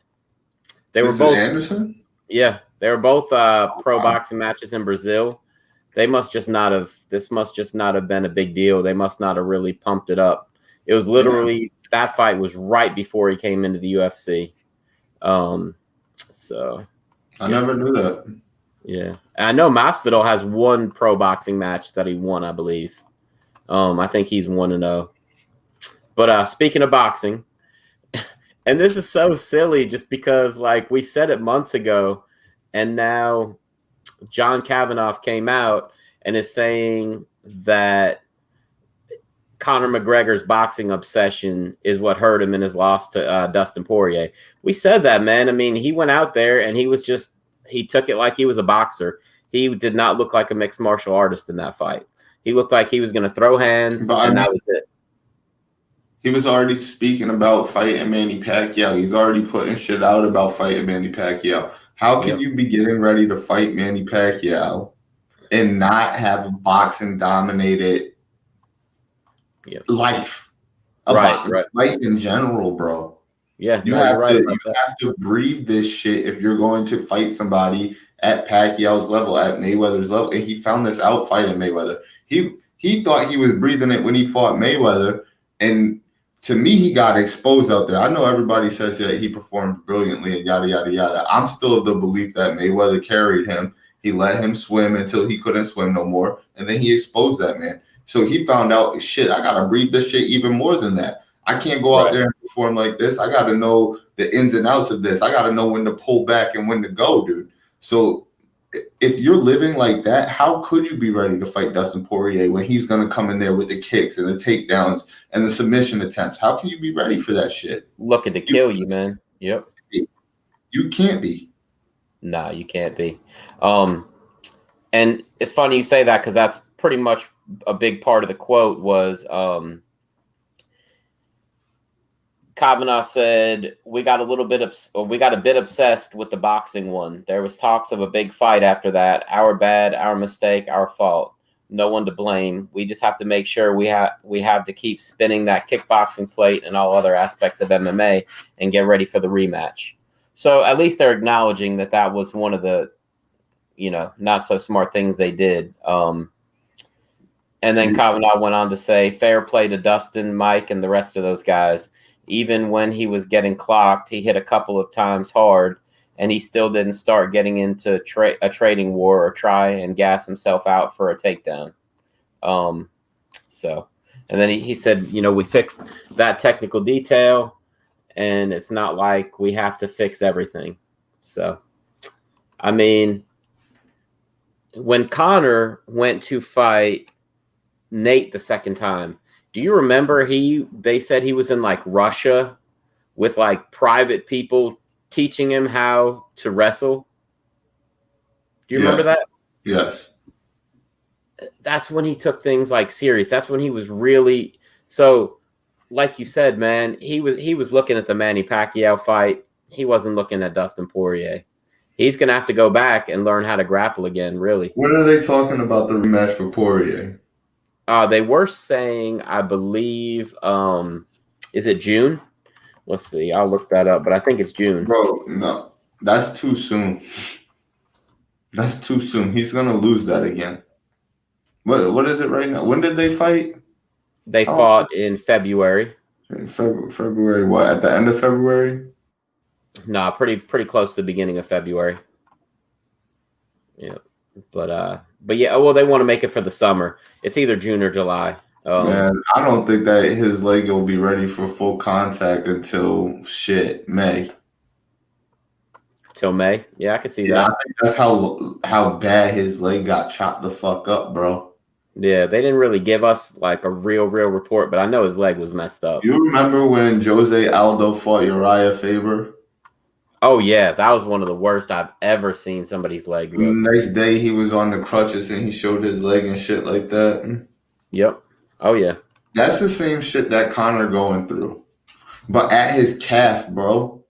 They were both Anderson? Yeah, they were both pro boxing matches in Brazil. This must just not have been a big deal. They must not have really pumped it up. It was literally that fight was right before he came into the UFC. So I never knew that. Yeah. And I know Masvidal has one pro boxing match that he won, I believe. I think he's 1-0. But speaking of boxing, and this is so silly just because like we said it months ago, and now John Kavanaugh came out and is saying that Conor McGregor's boxing obsession is what hurt him in his loss to Dustin Poirier. We said that, man. I mean, he went out there and he took it like he was a boxer. He did not look like a mixed martial artist in that fight. He looked like he was going to throw hands, and that was it. He was already speaking about fighting Manny Pacquiao. He's already putting shit out about fighting Manny Pacquiao. How can you be getting ready to fight Manny Pacquiao and not have a boxing dominated life? Life in general, bro. Yeah, you have to breathe this shit if you're going to fight somebody at Pacquiao's level, at Mayweather's level. And he found this out fighting Mayweather. He thought he was breathing it when he fought Mayweather, and to me, he got exposed out there. I know everybody says that he performed brilliantly and yada, yada, yada. I'm still of the belief that Mayweather carried him. He let him swim until he couldn't swim no more. And then he exposed that man. So he found out, shit, I got to breathe this shit even more than that. I can't go out there and perform like this. I got to know the ins and outs of this. I got to know when to pull back and when to go, dude. So if you're living like that, how could you be ready to fight Dustin Poirier when he's going to come in there with the kicks and the takedowns and the submission attempts? How can you be ready for that shit? Looking to kill you, man. Yep. You can't be. Nah, you can't be. And it's funny you say that because that's pretty much a big part of the quote was Kavanaugh said, we got a bit obsessed with the boxing one. There was talks of a big fight after that. Our bad, our mistake, our fault. No one to blame. We just have to make sure we have to keep spinning that kickboxing plate and all other aspects of MMA and get ready for the rematch. So at least they're acknowledging that was one of the, not so smart things they did. And then Kavanaugh went on to say, fair play to Dustin, Mike, and the rest of those guys. Even when he was getting clocked, he hit a couple of times hard, and he still didn't start getting into a trading war or try and gas himself out for a takedown. And then he said, we fixed that technical detail, and it's not like we have to fix everything. So, I mean, when Conor went to fight Nate the second time, do you remember they said he was in like Russia with like private people teaching him how to wrestle? Do you remember that? Yes. That's when he took things like serious. That's when he was really so, like you said, man, he was looking at the Manny Pacquiao fight. He wasn't looking at Dustin Poirier. He's gonna have to go back and learn how to grapple again, really. When are they talking about the rematch for Poirier? They were saying, I believe, is it June? Let's see. I'll look that up, but I think it's June. Bro, no. That's too soon. That's too soon. He's going to lose that again. What is it right now? When did they fight? They fought in February. February, what? At the end of February? No, pretty close to the beginning of February. Yeah. But yeah, well, they want to make it for the summer. It's either June or July. Man, I don't think that his leg will be ready for full contact until May. Till May? Yeah, I can see that. I think that's how bad his leg got chopped the fuck up, bro. Yeah, they didn't really give us like a real report, but I know his leg was messed up. You remember when Jose Aldo fought Uriah Faber? Oh yeah, that was one of the worst I've ever seen somebody's leg look. The next day he was on the crutches and he showed his leg and shit like that. Yep. Oh yeah. That's the same shit that Conor going through. But at his calf, bro.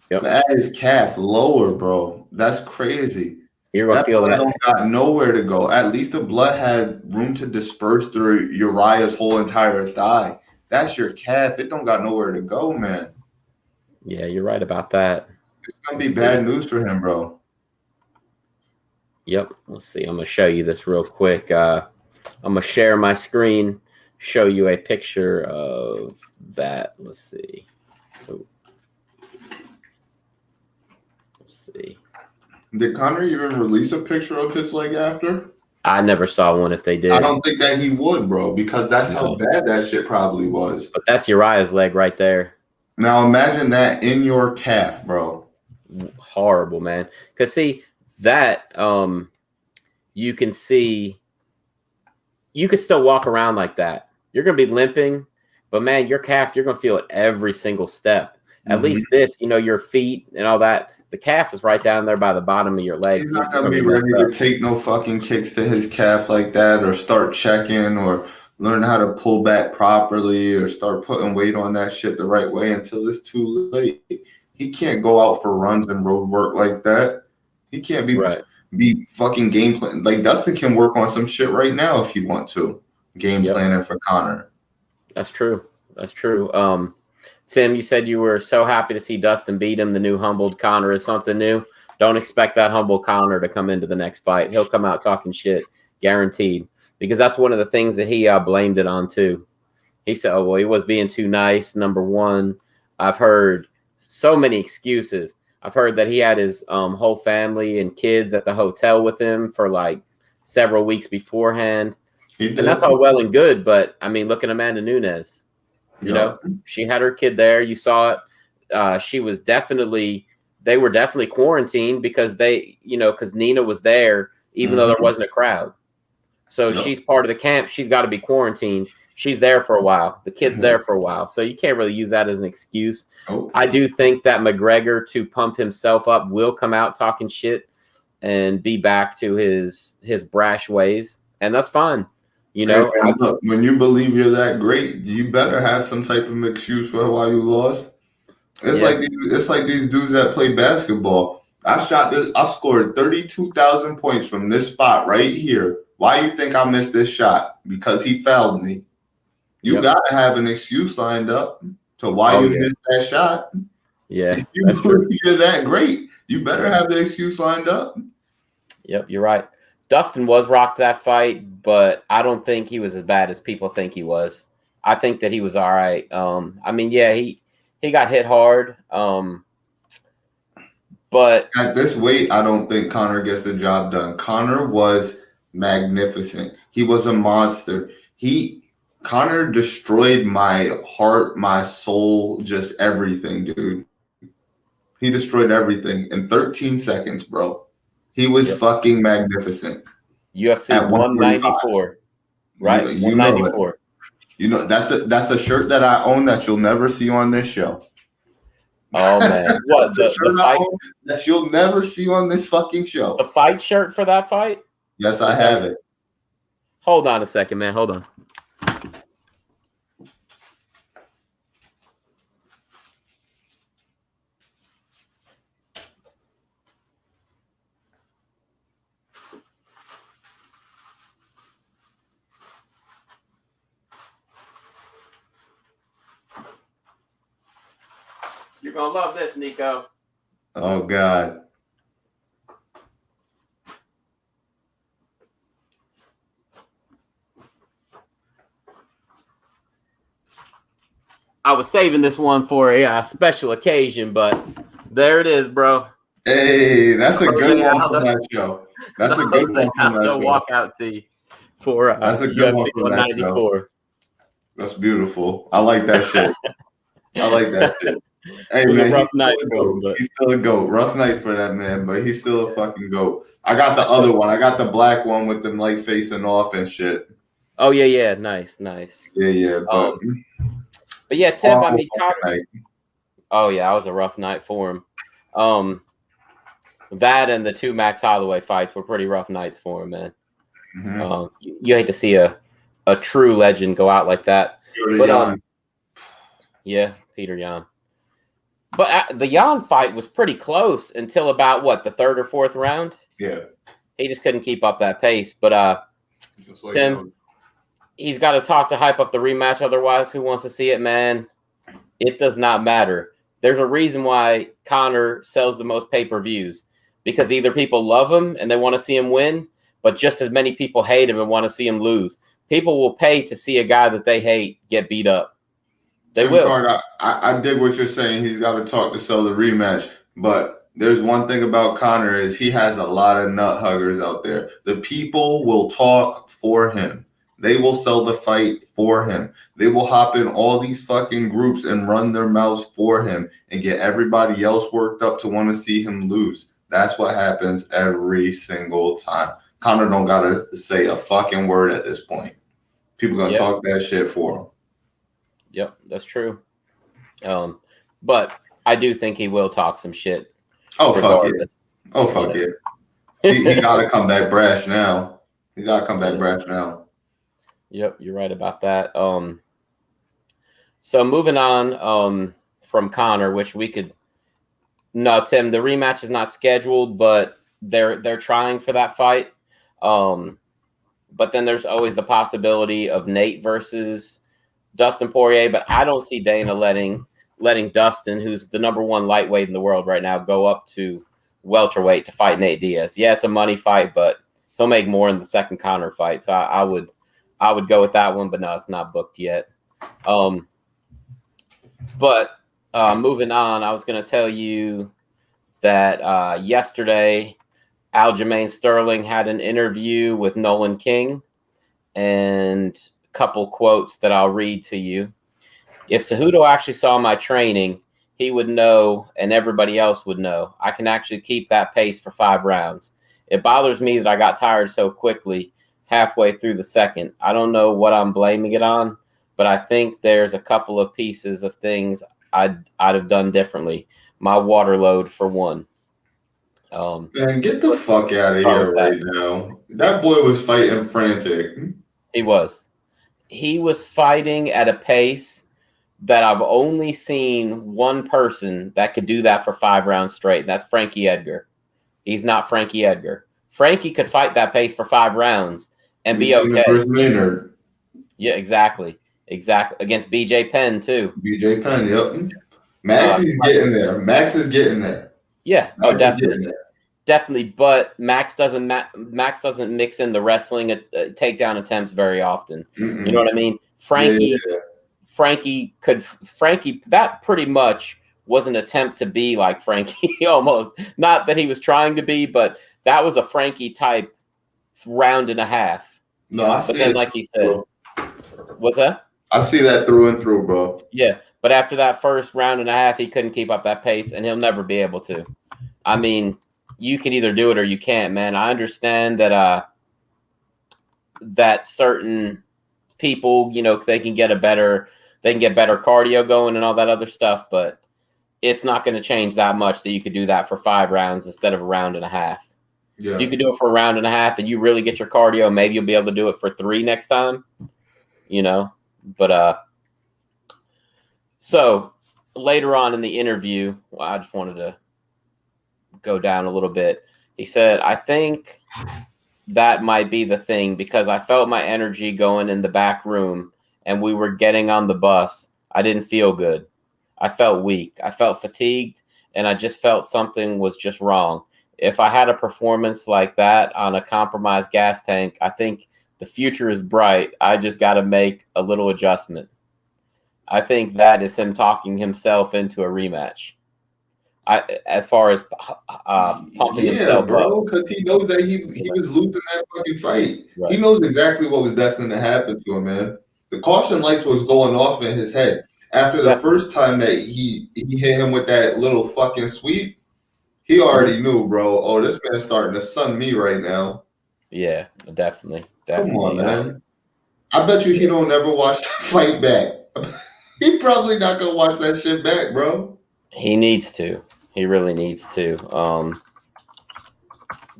Yep. At his calf, lower, bro. That's crazy. You're gonna feel that. Don't got nowhere to go. At least the blood had room to disperse through Uriah's whole entire thigh. That's your calf. It don't got nowhere to go, man. Yeah, you're right about that. It's gonna be bad news for him, bro. Yep. Let's see. I'm gonna show you this real quick. I'm gonna share my screen, show you a picture of that. Let's see. Oh. Let's see. Did Conor even release a picture of his leg after? I never saw one if they did. I don't think that he would, bro, because that's how bad that shit probably was. But that's Uriah's leg right there. Now imagine that in your calf, bro. Horrible, man. Because see, that you can see, you can still walk around like that. You're going to be limping, but man, your calf, you're going to feel it every single step. At least this, your feet and all that. The calf is right down there by the bottom of your leg. He's not going to be ready to take no fucking kicks to his calf like that, or start checking, or learn how to pull back properly, or start putting weight on that shit the right way until it's too late. He can't go out for runs and road work like that. He can't be fucking game plan. Like Dustin can work on some shit right now if he want to. Game planning for Conor. That's true. That's true. Tim, you said you were so happy to see Dustin beat him. The new humbled Conor is something new. Don't expect that humble Conor to come into the next fight. He'll come out talking shit, guaranteed. Because that's one of the things that he blamed it on too. He said, "Oh well, he was being too nice." Number one, I've heard so many excuses. I've heard that he had his whole family and kids at the hotel with him for like several weeks beforehand, and that's all well and good. But I mean, look at Amanda Nunes. You know, she had her kid there. You saw it. She was definitely. They were definitely quarantined because because Nina was there, even though there wasn't a crowd. So she's part of the camp. She's got to be quarantined. She's there for a while. The kid's there for a while. So you can't really use that as an excuse. I do think that McGregor, to pump himself up, will come out talking shit and be back to his brash ways. And that's fine. Look, when you believe you're that great, you better have some type of excuse for why you lost. It's like these dudes that play basketball. I scored 32,000 points from this spot right here. Why you think I missed this shot? Because he fouled me. You gotta have an excuse lined up to why you missed that shot. Yeah. If you believe you're that great, you better have the excuse lined up. Yep, you're right. Dustin was rocked that fight, but I don't think he was as bad as people think he was. I think that he was all right. I mean, yeah, he got hit hard. But at this weight, I don't think Conor gets the job done. Conor was magnificent. He was a monster. Conor destroyed my heart, my soul, just everything, dude. He destroyed everything in 13 seconds, bro. He was fucking magnificent. UFC at 194, right? 194. That's a shirt that I own that you'll never see on this show. Oh man, what the fight that you'll never see on this fucking show? The fight shirt for that fight? Yes, I have it. Hold on a second, man. Hold on. You're gonna love this, Nico. Oh God. I was saving this one for a special occasion, but there it is, bro. Hey, that's a good one from that show. That's a good one from that show. Walkout tee for that's a good one from 194. That's beautiful. I like that shit. I like that shit. Hey man, he's still a goat. Rough night for that man, but he's still a fucking goat. I got the other one. I got the black one with them like facing off and shit. Oh yeah, nice. Yeah, but yeah, Tim. I mean, oh yeah, that was a rough night for him. That and the 2 Max Holloway fights were pretty rough nights for him, man. Mm-hmm. You hate to see a true legend go out like that. Yeah, Peter Yan. But the Yan fight was pretty close until about the 3rd or 4th round. Yeah, he just couldn't keep up that pace. But Tim, he's got to talk to hype up the rematch. Otherwise, who wants to see it, man? It does not matter. There's a reason why Conor sells the most pay-per-views, because either people love him and they want to see him win, but just as many people hate him and want to see him lose. People will pay to see a guy that they hate get beat up. They will. I dig what you're saying. He's got to talk to sell the rematch. But there's one thing about Conor is he has a lot of nut huggers out there. The people will talk for him. They will sell the fight for him. They will hop in all these fucking groups and run their mouths for him and get everybody else worked up to want to see him lose. That's what happens every single time. Conor don't got to say a fucking word at this point. People going to talk that shit for him. Yep, that's true. But I do think he will talk some shit. Oh, regardless. Fuck it. Oh, fuck it. He got to come back brash now. Yep, you're right about that. So moving on from Conor, which we could... No, Tim, the rematch is not scheduled, but they're trying for that fight. But then there's always the possibility of Nate versus Dustin Poirier, but I don't see Dana letting Dustin, who's the #1 lightweight in the world right now, go up to welterweight to fight Nate Diaz. Yeah, it's a money fight, but he'll make more in the second Conor fight. So I would go with that one, but no, it's not booked yet. But moving on, I was going to tell you that yesterday Aljamain Sterling had an interview with Nolan King, and a couple quotes that I'll read to you. If Cejudo actually saw my training, he would know, and everybody else would know, I can actually keep that pace for 5 rounds. It bothers me that I got tired so quickly halfway through the second. I don't know what I'm blaming it on, but I think there's a couple of pieces of things I'd have done differently. My water load, for one. Man, get the fuck out of here right now. That boy was fighting frantic. He was fighting at a pace that I've only seen one person that could do that for 5 rounds straight. And that's Frankie Edgar. He's not Frankie Edgar. Frankie could fight that pace for 5 rounds and be okay. Maynard. Yeah, exactly. Against BJ Penn too. BJ Penn, yep. Max is getting there. Yeah, definitely. But Max doesn't mix in the wrestling takedown attempts very often. Mm-mm. You know what I mean? Frankie, that pretty much was an attempt to be like Frankie almost. Not that he was trying to be, but that was a Frankie type round and a half. No, but then, like he said, what's that? I see that through and through, bro. Yeah, but after that first round and a half, he couldn't keep up that pace, and he'll never be able to. I mean, you can either do it or you can't, man. I understand that that certain people, they can get better cardio going and all that other stuff, but it's not going to change that much that you could do that for 5 rounds instead of a round and a half. Yeah. You could do it for a round and a half and you really get your cardio. Maybe you'll be able to do it for 3 next time, But so later on in the interview, I just wanted to go down a little bit. He said, I think that might be the thing because I felt my energy going in the back room and we were getting on the bus. I didn't feel good. I felt weak. I felt fatigued, and I just felt something was just wrong. If I had a performance like that on a compromised gas tank, I think the future is bright. I just got to make a little adjustment. I think that is him talking himself into a rematch. As far as pumping himself bro, up. because he knows that he was losing that fucking fight. Right. He knows exactly what was destined to happen to him, man. The caution lights was going off in his head after the first time that he hit him with that little fucking sweep. He already knew, bro. Oh, this man's starting to sun me right now. Yeah, definitely. Come on, man. I bet you he don't ever watch the fight back. He probably not gonna watch that shit back, bro. He needs to. He really needs to.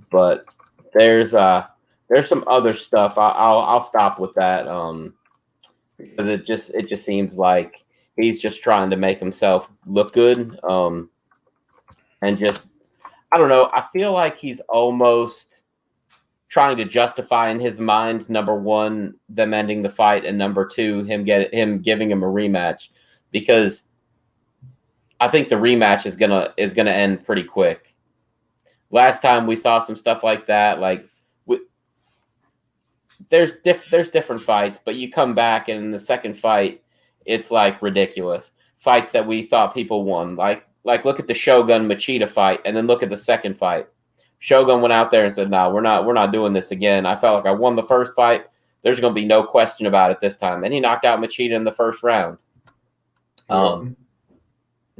But there's some other stuff. I'll stop with that. Because it just seems like he's just trying to make himself look good. And just I don't know. I feel like he's almost trying to justify in his mind, number one, them ending the fight, and number two, him giving him a rematch, because I think the rematch is gonna end pretty quick. Last time we saw some stuff like that, like there's different fights, but you come back and in the second fight, it's like ridiculous. Fights that we thought people won, like look at the Shogun Machida fight, and then look at the second fight. Shogun went out there and said, "No, we're not doing this again. I felt like I won the first fight. There's going to be no question about it this time." And he knocked out Machida in the first round.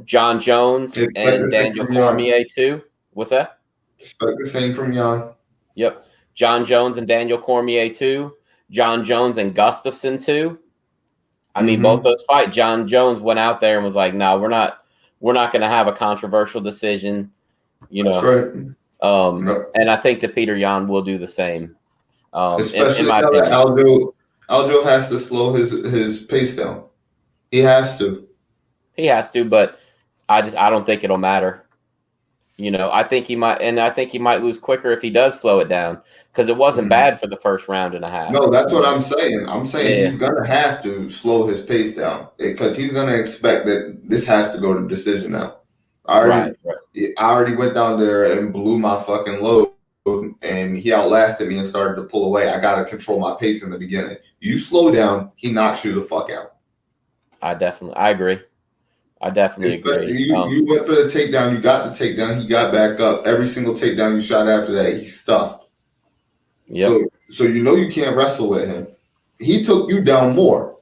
John Jones and Daniel Cormier too. What's that? Expect the same from Jan. Yep. John Jones and Daniel Cormier too. John Jones and Gustafsson too. I mean, both those fights, John Jones went out there and was like, "No, we're not going to have a controversial decision." You know. That's right. And I think that Peter Yan will do the same. Especially now that Aljo has to slow his pace down. He has to. He has to, but I don't think it'll matter. You know, I think he might lose quicker if he does slow it down, because it wasn't bad for the first round and a half. No, that's what I'm saying. I'm saying he's gonna have to slow his pace down, because he's gonna expect that this has to go to decision now. I already went down there and blew my fucking load, and he outlasted me and started to pull away. I got to control my pace in the beginning. You slow down, he knocks you the fuck out. I agree. I definitely agree. You went for the takedown. You got the takedown. He got back up. Every single takedown you shot after that, he stuffed. Yep. So you know you can't wrestle with him. He took you down more.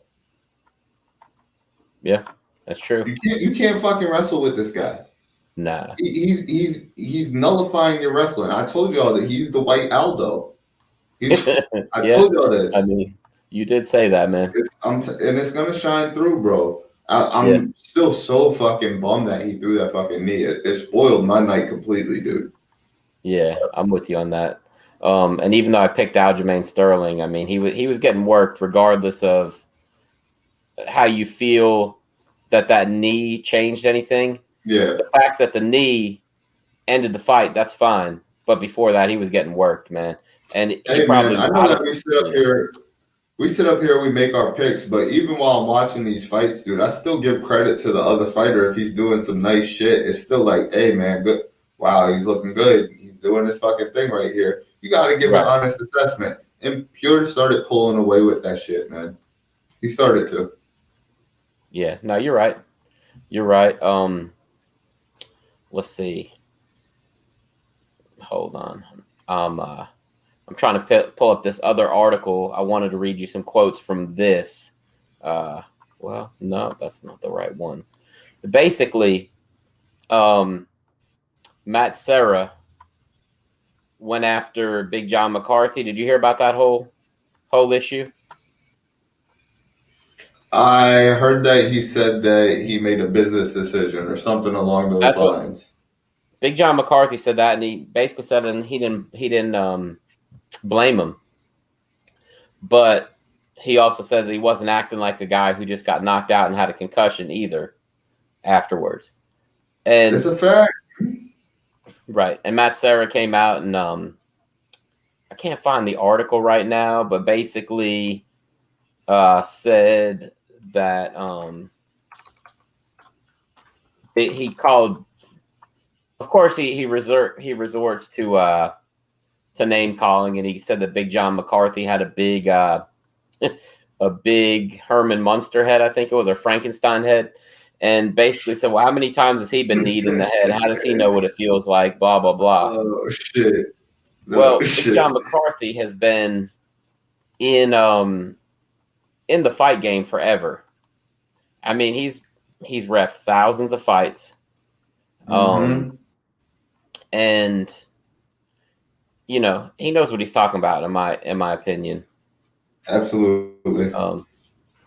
Yeah, that's true. You can't fucking wrestle with this guy. Nah. He's nullifying your wrestling. I told y'all that he's the white Aldo. I told y'all this. I mean, you did say that, man. And it's gonna shine through, bro. I'm still so fucking bummed that he threw that fucking knee. It spoiled my night completely, dude. Yeah, I'm with you on that. And even though I picked Aljamain Sterling, I mean, he was getting worked regardless of how you feel that knee changed anything. Yeah. The fact that the knee ended the fight, that's fine. But before that, he was getting worked, man. And hey, man, I know that we sit up here, we make our picks, but even while I'm watching these fights, dude, I still give credit to the other fighter if he's doing some nice shit. It's still like, hey, man, good. Wow, he's looking good. He's doing this fucking thing right here. You got to give an honest assessment. And Pure started pulling away with that shit, man. He started to. Yeah, no, you're right. You're right. Let's see. Hold on. I'm trying to pull up this other article. I wanted to read you some quotes from this. Well, no, that's not the right one. Basically, Matt Serra went after Big John McCarthy. Did you hear about that whole issue? I heard that he said that he made a business decision or something along those lines. Big John McCarthy said that, and he basically said, and he didn't blame him. But he also said that he wasn't acting like a guy who just got knocked out and had a concussion either afterwards. And it's a fact. Right. And Matt Serra came out and I can't find the article right now, but basically said that he called. Of course, he resorts to name calling, and he said that Big John McCarthy had a big Herman Munster head, I think it was, or Frankenstein head, and basically said, "Well, how many times has he been kneed in the head? How does he know what it feels like?" Blah blah blah. Oh shit! Well, Big John McCarthy has been in the fight game forever. I mean, he's reffed thousands of fights. And he knows what he's talking about, in my opinion. Absolutely.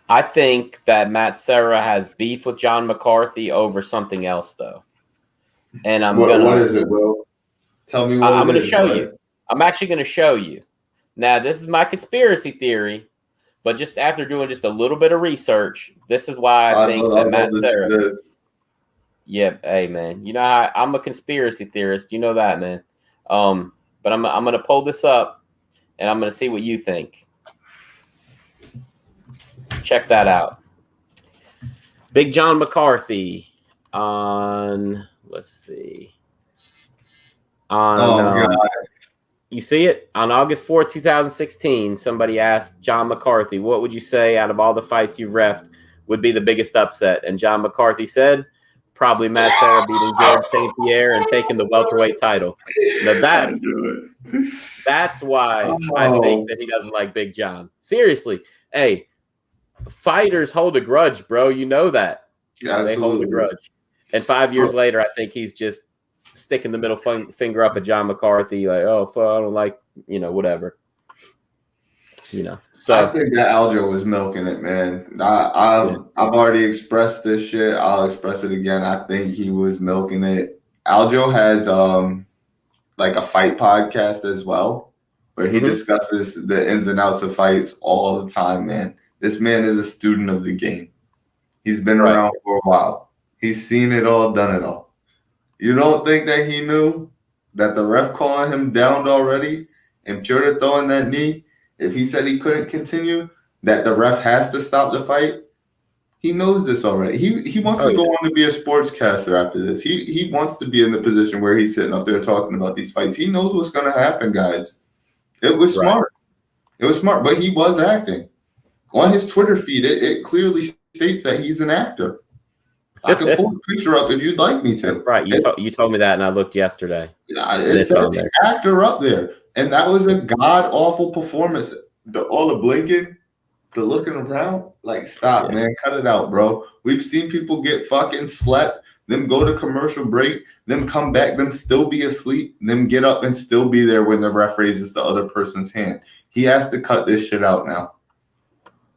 I think that Matt Serra has beef with John McCarthy over something else, though. And what is it, Will? Tell me what I'm going to show you. I'm actually going to show you. Now, this is my conspiracy theory, but just after doing just a little bit of research, this is why I think that Matt Serra. Yeah, hey man, you know I'm a conspiracy theorist. You know that, man. But I'm gonna pull this up, and I'm gonna see what you think. Check that out. Big John McCarthy on. Let's see. God. You see it on August 4th, 2016. Somebody asked John McCarthy, "What would you say out of all the fights you've reffed would be the biggest upset?" And John McCarthy said, "Probably Matt Serra beating George St. Pierre and taking the welterweight title." Now that's why I think that he doesn't like Big John. Seriously, hey, fighters hold a grudge, bro. You know that. They hold a grudge. And 5 years later, I think he's just sticking the middle finger up at John McCarthy, like, "Oh, fuck, I don't like, whatever." So I think that Aljo was milking it, man. I've already expressed this shit. I'll express it again. I think he was milking it. Aljo has like a fight podcast as well, where he discusses the ins and outs of fights all the time, man. This man is a student of the game. He's been around for a while. He's seen it all, done it all. You don't think that he knew that the ref calling him downed already and Piotr throwing that knee? If he said he couldn't continue, that the ref has to stop the fight? He knows this already. He wants to go on to be a sportscaster after this. He wants to be in the position where he's sitting up there talking about these fights. He knows what's going to happen, guys. It was smart. It was smart, but he was acting. On his Twitter feed, it clearly states that he's an actor. I can pull the picture up if you'd like me to. That's right. You told me that, and I looked yesterday. It says actor up there. And that was a god-awful performance. All the blinking, the looking around. Like, stop, man. Cut it out, bro. We've seen people get fucking slept, them go to commercial break, them come back, them still be asleep, them get up and still be there when the ref raises the other person's hand. He has to cut this shit out now.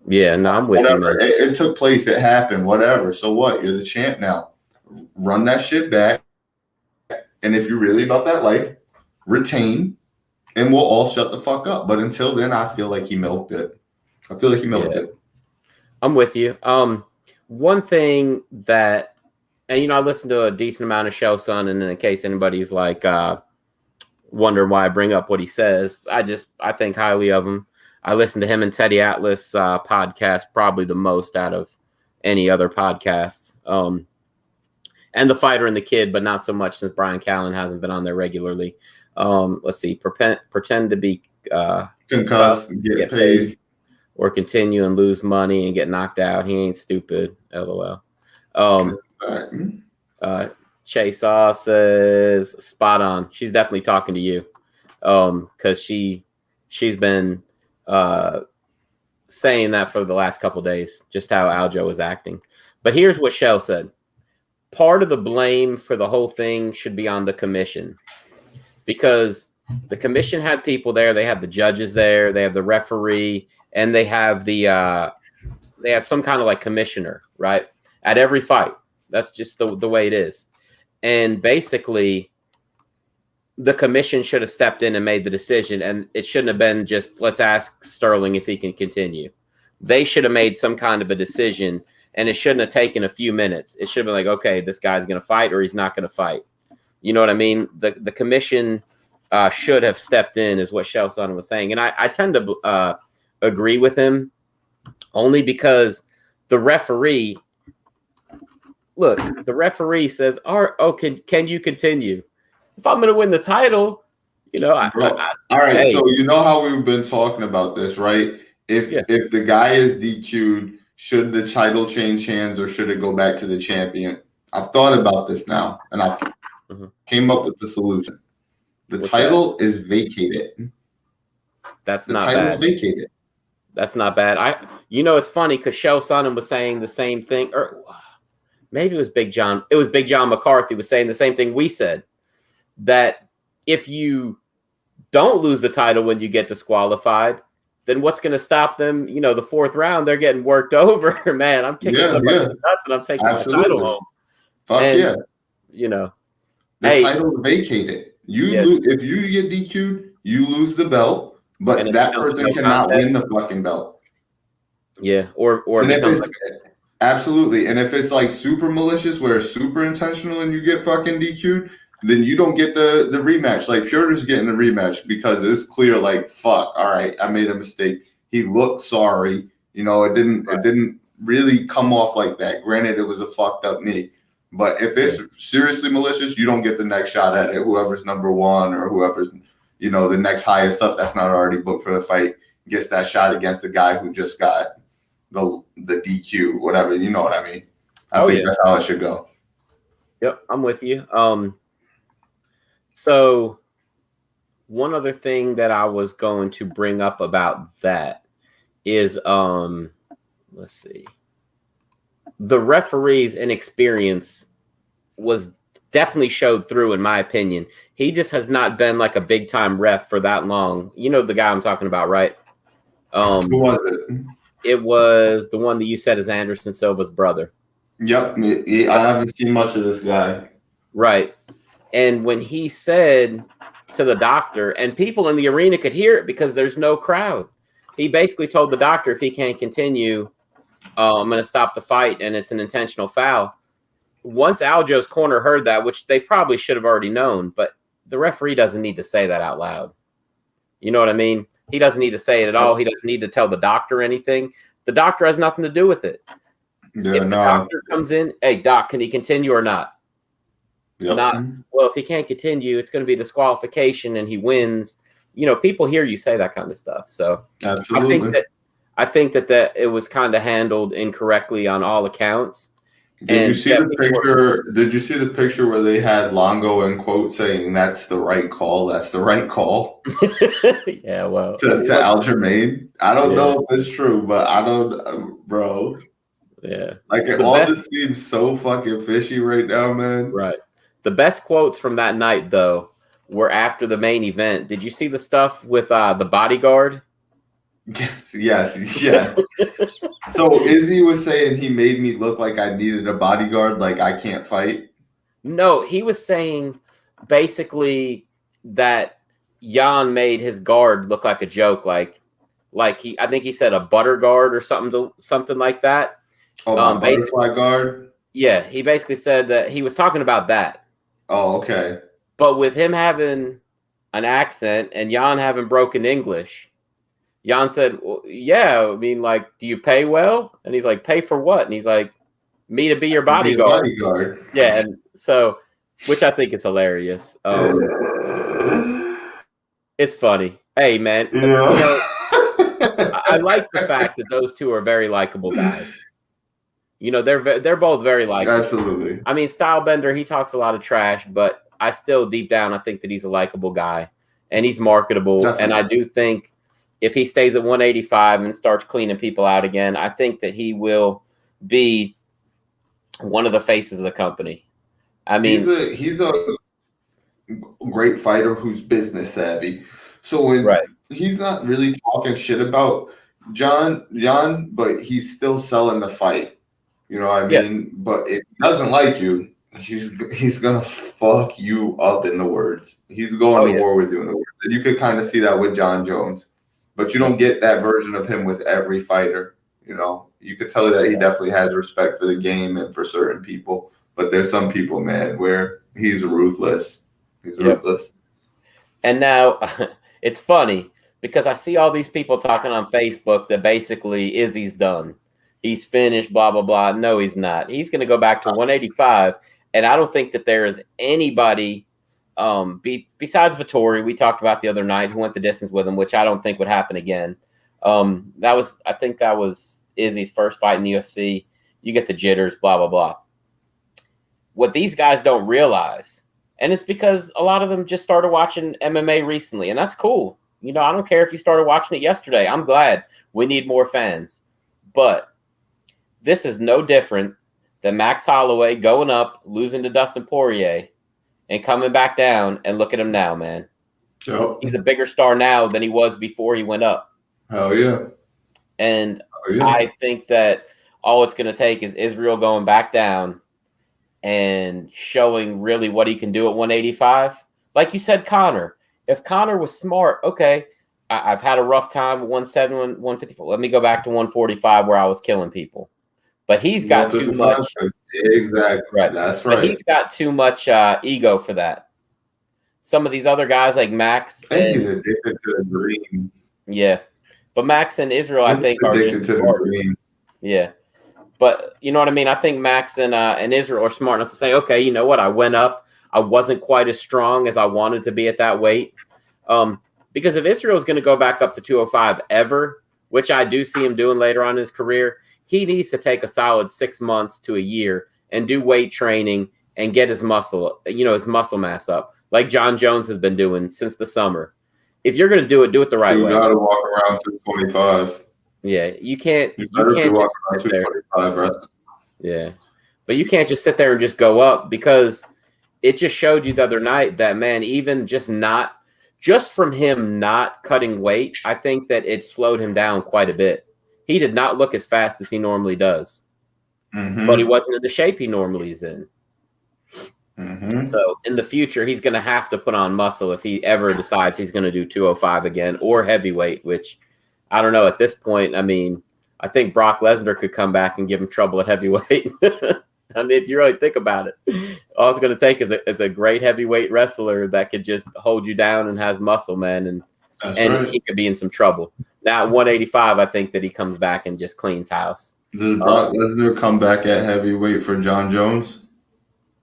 Yeah, no, I'm with you, man. It took place. It happened. Whatever. So what? You're the champ now. Run that shit back. And if you're really about that life, retain. And we'll all shut the fuck up. But until then, I feel like he milked it. I'm with you. One thing that, and I listened to a decent amount of show, son, and in case anybody's like wondering why I bring up what he says, I think highly of him. I listen to him and Teddy Atlas podcast probably the most out of any other podcasts. And the Fighter and the Kid, but not so much since Brian Callen hasn't been on there regularly. Let's see, pretend to be concussed, get paid, or continue and lose money and get knocked out. He ain't stupid. LOL. Chase Saw says spot on. She's definitely talking to you, because she's been saying that for the last couple of days, just how Aljo was acting. But here's what Shell said: part of the blame for the whole thing should be on the commission. Because the commission had people there, they have the judges there, they have the referee, and they have they have some kind of like commissioner, right? At every fight. That's just the way it is. And basically, the commission should have stepped in and made the decision, and it shouldn't have been just, let's ask Sterling if he can continue. They should have made some kind of a decision, and it shouldn't have taken a few minutes. It should have been like, okay, this guy's going to fight or he's not going to fight. You know what I mean? The commission should have stepped in, is what Shelson was saying. And I tend to agree with him, only because the referee, look, the referee says, can you continue? If I'm going to win the title, all right. hey. So you know how we've been talking about this, right? If the guy is DQ'd, should the title change hands or should it go back to the champion? I've thought about this now, and I've came up with the solution. The title is vacated. That's the not title bad. is vacated. That's not bad. It's funny because Shell Sonnen was saying the same thing, or maybe it was Big John. It was Big John McCarthy was saying the same thing we said, that if you don't lose the title when you get disqualified, then what's going to stop them? The fourth round, they're getting worked over. Man, I'm kicking somebody in the nuts and I'm taking my title home. Fuck and, yeah. The title is vacated. Lose, if you get DQ'd, you lose the belt, but that person cannot win the fucking belt. Yeah, or becomes absolutely. And if it's like super malicious, where it's super intentional, and you get fucking DQ'd, then you don't get the rematch. Like Purter's getting the rematch because it's clear. Like fuck, all right, I made a mistake. He looked sorry. It didn't really come off like that. Granted, it was a fucked up knee. But if it's seriously malicious, you don't get the next shot at it. Whoever's number one or whoever's, the next highest up that's not already booked for the fight gets that shot against the guy who just got the DQ, whatever. You know what I mean? I think that's how it should go. Yep, I'm with you. So one other thing that I was going to bring up about that is, let's see. The referee's inexperience was definitely showed through, in my opinion. He just has not been like a big time ref for that long. You know the guy I'm talking about, right? Who was it? It was the one that you said is Anderson Silva's brother. Yep, I haven't seen much of this guy. Right, and when he said to the doctor, and people in the arena could hear it because there's no crowd, he basically told the doctor if he can't continue, I'm going to stop the fight, and it's an intentional foul. Once Aljo's corner heard that, which they probably should have already known, but the referee doesn't need to say that out loud. You know what I mean? He doesn't need to say it at all. He doesn't need to tell the doctor anything. The doctor has nothing to do with it. If the doctor comes in, hey, doc, can he continue or not? Yep. Well, if he can't continue, it's going to be disqualification and he wins. People hear you say that kind of stuff. So absolutely. I think that it was kind of handled incorrectly on all accounts. Did you see the picture? Did you see the picture where they had Longo in quote saying "That's the right call. That's the right call"? Yeah, well, to Aljamain. I don't know if it's true, but I don't, bro. Yeah, like this seems so fucking fishy right now, man. Right. The best quotes from that night, though, were after the main event. Did you see the stuff with the bodyguard? Yes. So Izzy was saying he made me look like I needed a bodyguard, like I can't fight. No, he was saying basically that Jan made his guard look like a joke, I think he said a butter guard or something like that. Oh, butterfly guard. Yeah, he basically said that he was talking about that. Oh, okay. But with him having an accent and Jan having broken English, Jan said, well, yeah, I mean, like, do you pay well? And he's like, pay for what? And he's like, me to be your bodyguard. Yeah, and so, which I think is hilarious. It's funny. Hey, man. I like the fact that those two are very likable guys. They're both very likable. Absolutely. I mean, Stylebender, he talks a lot of trash, but I still, deep down, I think that he's a likable guy. And he's marketable. Definitely. And I do think if he stays at 185 and starts cleaning people out again, I think that he will be one of the faces of the company. I mean, he's a great fighter who's business savvy. So when he's not really talking shit about Jan, but he's still selling the fight. You know what I mean? Yeah. But if he doesn't like you, he's gonna fuck you up, in the words. He's going to war with you, in the words. And you could kind of see that with John Jones. But you don't get that version of him with every fighter. You could tell that he definitely has respect for the game and for certain people. But there's some people, man, where he's ruthless. He's ruthless. And now it's funny because I see all these people talking on Facebook that basically Izzy's done. he's finished, blah, blah, blah. No, he's not. He's going to go back to 185. And I don't think that there is anybody besides Vettori, we talked about the other night, who went the distance with him, which I don't think would happen again. I think that was Izzy's first fight in the UFC. You get the jitters, blah, blah, blah. What these guys don't realize, and it's because a lot of them just started watching MMA recently, and that's cool. I don't care if you started watching it yesterday. I'm glad. We need more fans. But this is no different than Max Holloway going up, losing to Dustin Poirier, and coming back down, and look at him now, man. Yep. He's a bigger star now than he was before he went up. Hell yeah. And I think that all it's going to take is Israel going back down and showing really what he can do at 185. Like you said, Conor. If Conor was smart, okay, I've had a rough time at 170, 154. Let me go back to 145 where I was killing people. But he's got too much. Exactly. Right. That's right. But he's got too much ego for that. Some of these other guys like Max. I think he's addicted to the dream. Yeah. But Max and Israel, I think, are addicted just to the dream. Yeah. But you know what I mean? I think Max and Israel are smart enough to say, okay, you know what? I went up. I wasn't quite as strong as I wanted to be at that weight. Because if Israel's going to go back up to 205 ever, which I do see him doing later on in his career, he needs to take a solid 6 months to a year and do weight training and get his muscle mass up, like John Jones has been doing since the summer. If you're going to do it the right way. You got to walk around 225. Yeah, you can't just sit there. Right? Yeah, but you can't just sit there and just go up, because it just showed you the other night that, man, even just from him not cutting weight, I think that it slowed him down quite a bit. He did not look as fast as he normally does, but he wasn't in the shape he normally is in. So in the future, he's going to have to put on muscle if he ever decides he's going to do 205 again or heavyweight, which I don't know at this point. I mean, I think Brock Lesnar could come back and give him trouble at heavyweight. I mean, if you really think about it, all it's going to take is a great heavyweight wrestler that could just hold you down and has muscle, man, and right. He could be in some trouble. Now at 185, I think that he comes back and just cleans house. Does Brock Lesnar come back at heavyweight for John Jones?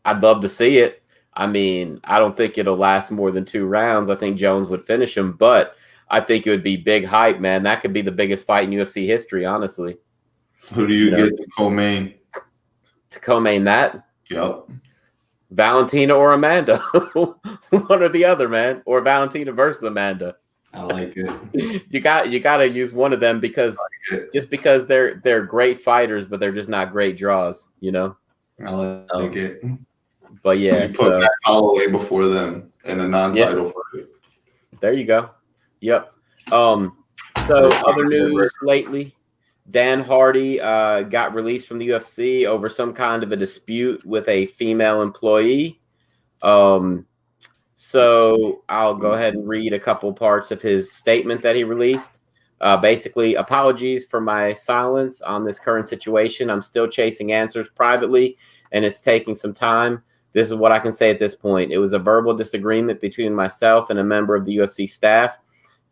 I'd love to see it. I mean, I don't think it'll last more than 2 rounds. I think Jones would finish him, but I think it would be big hype, man. That could be the biggest fight in UFC history, honestly. Who do you get to co-main? To co-main that? Yep. Valentina or Amanda. One or the other, man. Or Valentina versus Amanda. I like it. You got to use one of them, because just because they're great fighters, but they're just not great draws, I like it. But yeah, you put Matt Holloway before them in a non-title fight. There you go. Yep. So other news lately, Dan Hardy got released from the UFC over some kind of a dispute with a female employee. So I'll go ahead and read a couple parts of his statement that he released. Basically, apologies for my silence on this current situation. I'm still chasing answers privately, and it's taking some time. This is what I can say at this point. It was a verbal disagreement between myself and a member of the UFC staff.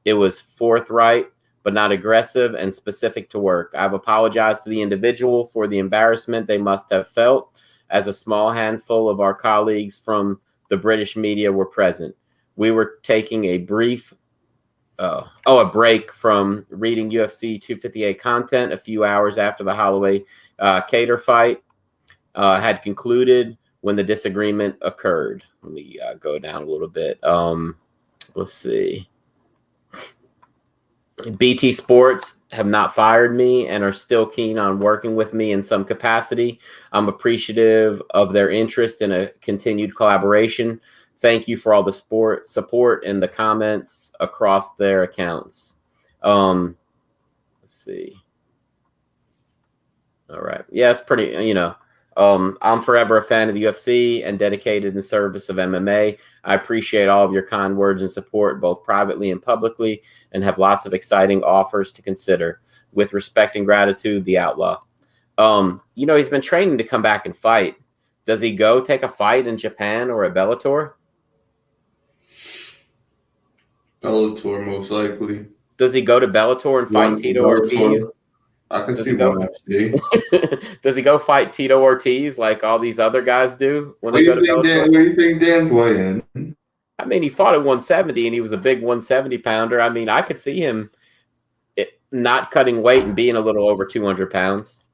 It was forthright, but not aggressive and specific to work. I've apologized to the individual for the embarrassment they must have felt, as a small handful of our colleagues from the British media were present. We were taking a break from reading UFC 258 content a few hours after the Holloway Cater fight had concluded when the disagreement occurred. Let me go down a little bit. Let's see. BT Sports have not fired me and are still keen on working with me in some capacity. I'm appreciative of their interest in a continued collaboration. Thank you for all the support and the comments across their accounts. Let's see. All right. Yeah, it's pretty, I'm forever a fan of the UFC and dedicated in service of MMA. I appreciate all of your kind words and support, both privately and publicly, and have lots of exciting offers to consider. With respect and gratitude, the Outlaw. He's been training to come back and fight. Does he go take a fight in Japan or a Bellator? Bellator, most likely. Does he go to Bellator and fight Tito Ortiz? I can see one FC. Does he go fight Tito Ortiz like all these other guys do when they go to Bellator? What do you think Dan's weighing? I mean, he fought at 170 and he was a big 170 pounder. I mean, I could see him not cutting weight and being a little over 200 pounds.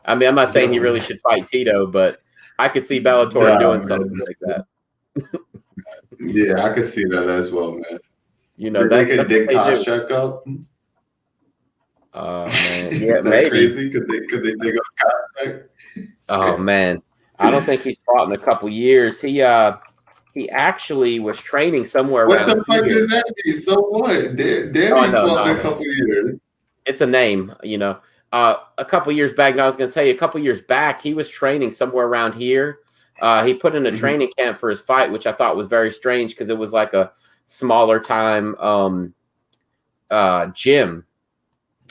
I mean, I'm not saying he really should fight Tito, but I could see Bellator doing something like that. Yeah, I could see that as well, man. You know, they could dig Koscheck up. Man. Yeah, maybe. Crazy? Could they dig up Koscheck? Oh man, I don't think he's fought in a couple years. He actually was training somewhere around. What the fuck does that mean? So what? Danny fought in a couple years. It's a name, you know. A couple years back, and I was going to tell you, a couple years back, he was training somewhere around here. He put in a training camp for his fight, which I thought was very strange because it was like a smaller time gym.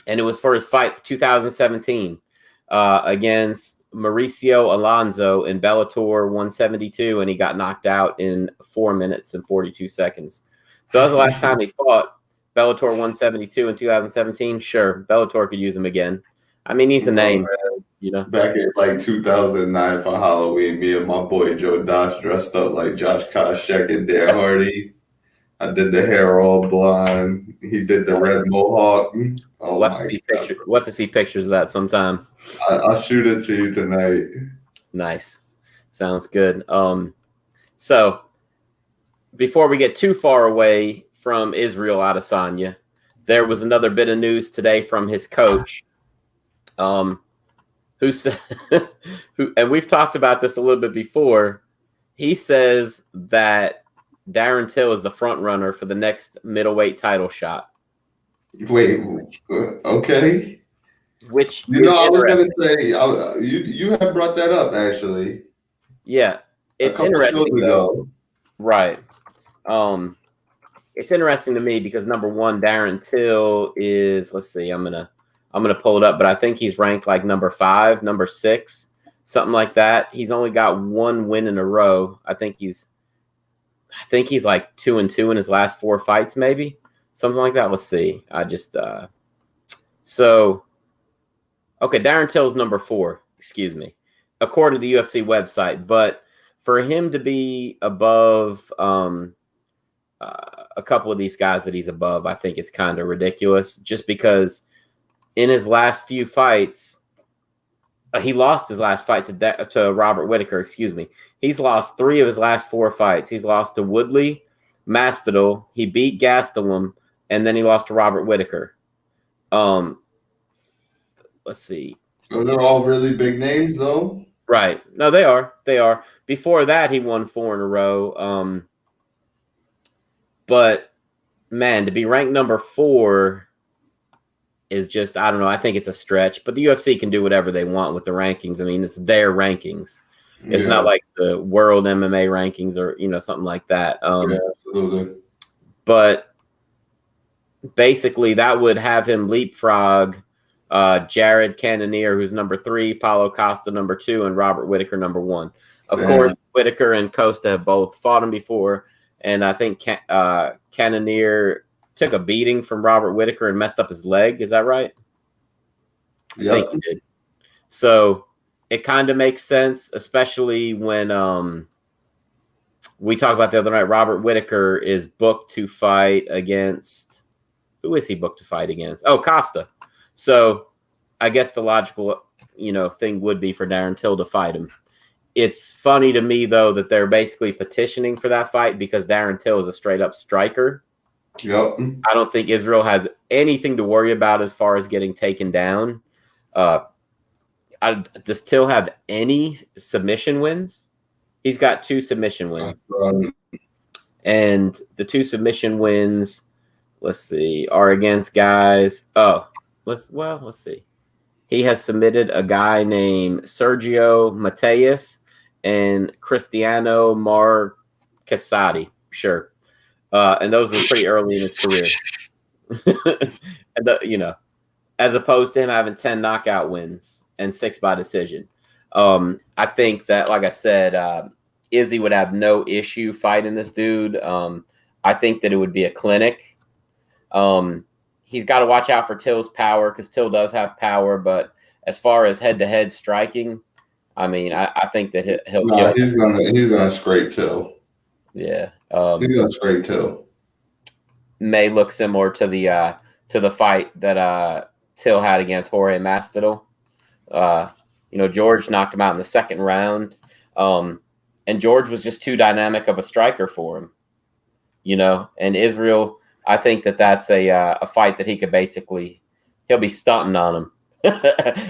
And it was for his fight 2017 against Mauricio Alonso in Bellator 172, and he got knocked out in 4 minutes and 42 seconds. So that was the last time he fought. Bellator 172 in 2017. Sure, Bellator could use him again. I mean, he's a name, you know. Back in like 2009 for Halloween, me and my boy Joe Dosh dressed up like Josh Koscheck and Dan Hardy. I did the hair all blonde. He did the red mohawk. Oh, we'll have to see pictures of that sometime. I'll shoot it to you tonight. Nice. Sounds good. So before we get too far away from Israel Adesanya, there was another bit of news today from his coach, who said, and we've talked about this a little bit before. He says that Darren Till is the front runner for the next middleweight title shot. Wait, okay. Which I was going to say you have brought that up actually. Yeah, it's interesting though. Right. It's interesting to me because number one, Darren Till is. Let's see. I'm gonna pull it up, but I think he's ranked like number 5, number 6, something like that. He's only got 1 win in a row. I think he's like 2-2 in his last 4 fights, maybe something like that. Let's see. Okay, Darren Till's number 4, excuse me, according to the UFC website. But for him to be above a couple of these guys that he's above, I think it's kind of ridiculous just because in his last few fights, he lost his last fight to Robert Whittaker, excuse me. He's lost 3 of his last 4 fights. He's lost to Woodley, Masvidal, he beat Gastelum, and then he lost to Robert Whittaker. Let's see. So they're all really big names, though? Right. No, they are. They are. Before that, he won 4 in a row. But, man, to be ranked number 4 is just, I don't know. I think it's a stretch. But the UFC can do whatever they want with the rankings. I mean, it's their rankings. It's not like the world MMA rankings or, something like that. Yeah, absolutely. But basically, that would have him leapfrog Jared Cannonier, who's number 3, Paulo Costa number 2, and Robert Whittaker number 1. Of course, Whittaker and Costa have both fought him before, and I think Cannonier took a beating from Robert Whittaker and messed up his leg. Is that right? Yeah. I think he did. So it kind of makes sense, especially when we talked about the other night. Robert Whittaker is booked to fight against. Who is he booked to fight against? Oh, Costa. So I guess the logical, thing would be for Darren Till to fight him. It's funny to me, though, that they're basically petitioning for that fight because Darren Till is a straight-up striker. Yep. I don't think Israel has anything to worry about as far as getting taken down. Does Till have any submission wins? He's got 2 submission wins. And the 2 submission wins, let's see, are against guys. Let's see. He has submitted a guy named Sergio Matthias and Cristiano Marcassati. Sure. And those were pretty early in his career. And as opposed to him having 10 knockout wins and 6 by decision. I think that, like I said, Izzy would have no issue fighting this dude. I think that it would be a clinic. he's got to watch out for Till's power because Till does have power. But as far as head-to-head striking, I mean, I think that he'll kill. He's gonna scrape Till. Yeah, he's gonna scrape Till. May look similar to the fight that Till had against Jorge Masvidal. George knocked him out in the second round, and George was just too dynamic of a striker for him. And Israel, I think that's a fight that he could he'll be stunting on him.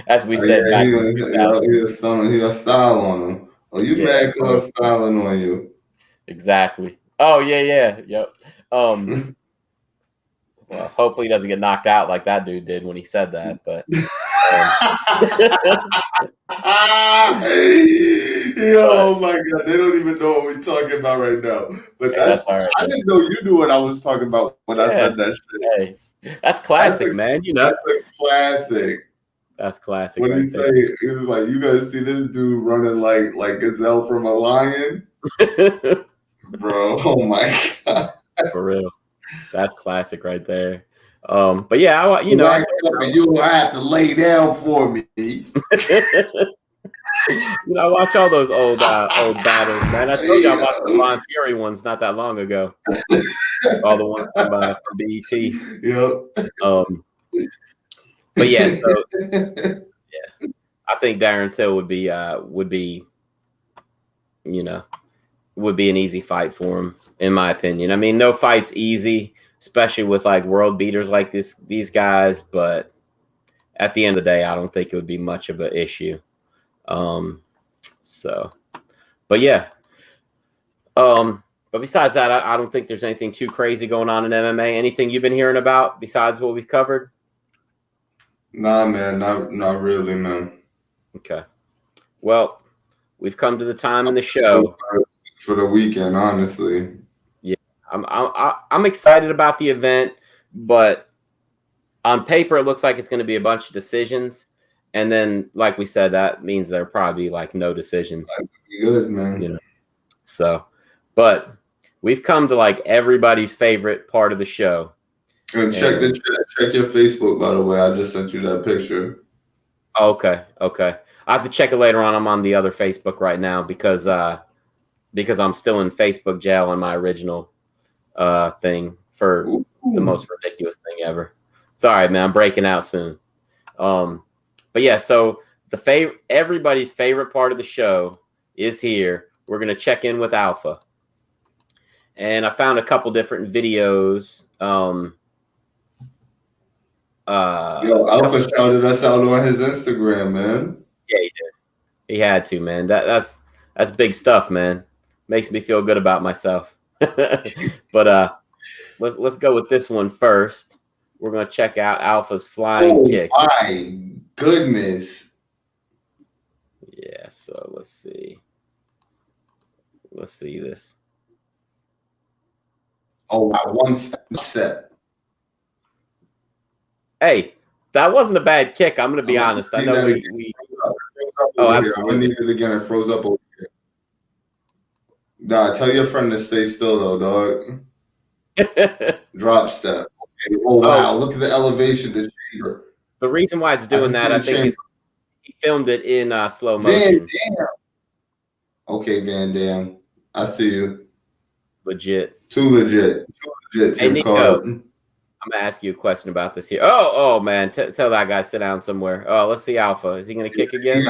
As we said, he got style on him. Oh, you mad because I'm styling on you? Exactly. Oh yeah, yep. Well, hopefully he doesn't get knocked out like that dude did when he said that. But oh my God, they don't even know what we're talking about right now. But that's all right. I didn't know you knew what I was talking about when I said that shit. Hey, that's classic, man. That's a classic. That's classic. When he was like, "You guys see this dude running like gazelle from a lion?" Bro, oh my God, for real. That's classic right there. But yeah, you have to lay down for me. I watch all those old battles, man. I told you I watched the Von Fury ones not that long ago. All the ones from BET. Yep. But yeah, so yeah, I think Darren Till would be an easy fight for him, in my opinion. I mean, no fight's easy, especially with like world beaters like these guys. But at the end of the day, I don't think it would be much of an issue. But yeah. But besides that, I don't think there's anything too crazy going on in MMA. Anything you've been hearing about besides what we've covered? Nah, man, not really, man. Okay. Well, we've come to the time in the show for the weekend, honestly. Yeah, I'm excited about the event, but on paper it looks like it's going to be a bunch of decisions, and then, like we said, that means there'll probably be like no decisions. That'd be good, man. So, but we've come to like everybody's favorite part of the show. And check your Facebook, by the way. I just sent you that picture. Okay. I have to check it later on. I'm on the other Facebook right now because I'm still in Facebook jail on my original thing for the most ridiculous thing ever. Sorry, man. I'm breaking out soon. But yeah, so everybody's favorite part of the show is here. We're gonna check in with Alpha, and I found a couple different videos. Alpha shouted us out on his Instagram, man. Yeah, he did. He had to, man. That's big stuff, man. Makes me feel good about myself. But let's go with this one first. We're gonna check out Alpha's flying kick. My goodness. Yeah, so let's see. Let's see this. Oh, one set. Hey, that wasn't a bad kick. I'm going to be honest. I know we Oh, absolutely. I need it again. It froze up over here. Nah, tell your friend to stay still, though, dog. Drop step. Okay. Oh, wow. Look at the elevation. The chamber. The reason why it's doing that, I think, is he filmed it in slow motion. Van Dam. Okay, Van Dam. I see you. Legit. Too legit. Hey, Nico, I'm gonna ask you a question about this here. Oh man, tell that guy sit down somewhere. Oh, let's see Alpha. Is he gonna kick again?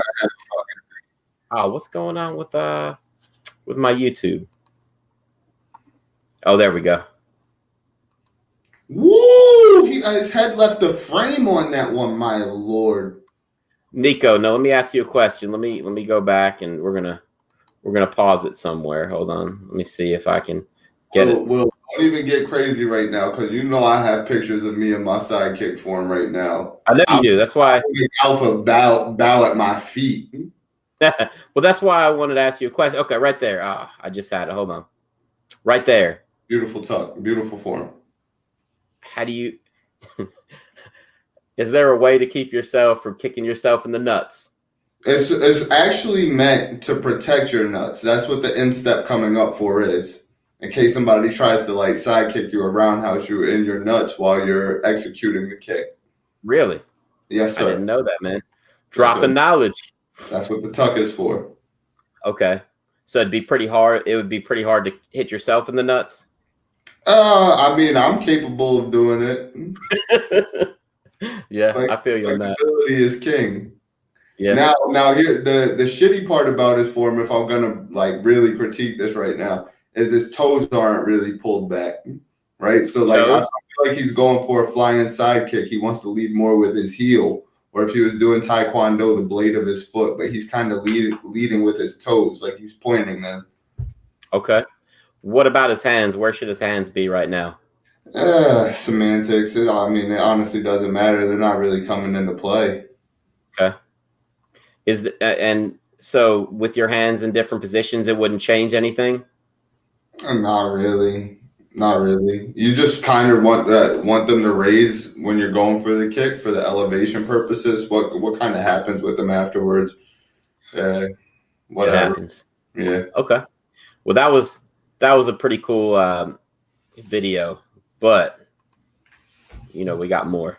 Oh, what's going on with my YouTube? Oh, there we go. Woo! His head left the frame on that one, my lord. Nico, no, let me ask you a question. Let me go back and we're gonna pause it somewhere. Hold on. Let me see if I can get it. Well, don't even get crazy right now, because you know I have pictures of me and my sidekick form right now. I know you do. That's why Alpha bow at my feet. Well, that's why I wanted to ask you a question. Okay, right there. I just had it. Hold on. Right there. Beautiful tuck. Beautiful form. How do you? Is there a way to keep yourself from kicking yourself in the nuts? It's actually meant to protect your nuts. That's what the instep coming up for is. in case somebody tries to like sidekick you or roundhouse you in your nuts while you're executing the kick. Really? Yes, sir. I didn't know that, man. Dropping knowledge. That's what the tuck is for. Okay. So it'd be pretty hard. It would be pretty hard to hit yourself in the nuts. I mean, I'm capable of doing it. Yeah, like, I feel you on that. Flexibility is king. Yeah. Now here the shitty part about his form, if I'm gonna like really critique this right now, is his toes aren't really pulled back, right? So like I feel like he's going for a flying side kick. He wants to lead more with his heel, or if he was doing taekwondo, the blade of his foot. But he's kind of leading with his toes, like he's pointing them. Okay. What about his hands? Where should his hands be right now? Semantics. I mean, it honestly doesn't matter. They're not really coming into play. Okay. And so with your hands in different positions, it wouldn't change anything? Not really. Not really. You just kind of want them to raise when you're going for the kick for the elevation purposes. What kind of happens with them afterwards? Whatever. It happens. Yeah. Okay. Well, that was a pretty cool video, but we got more.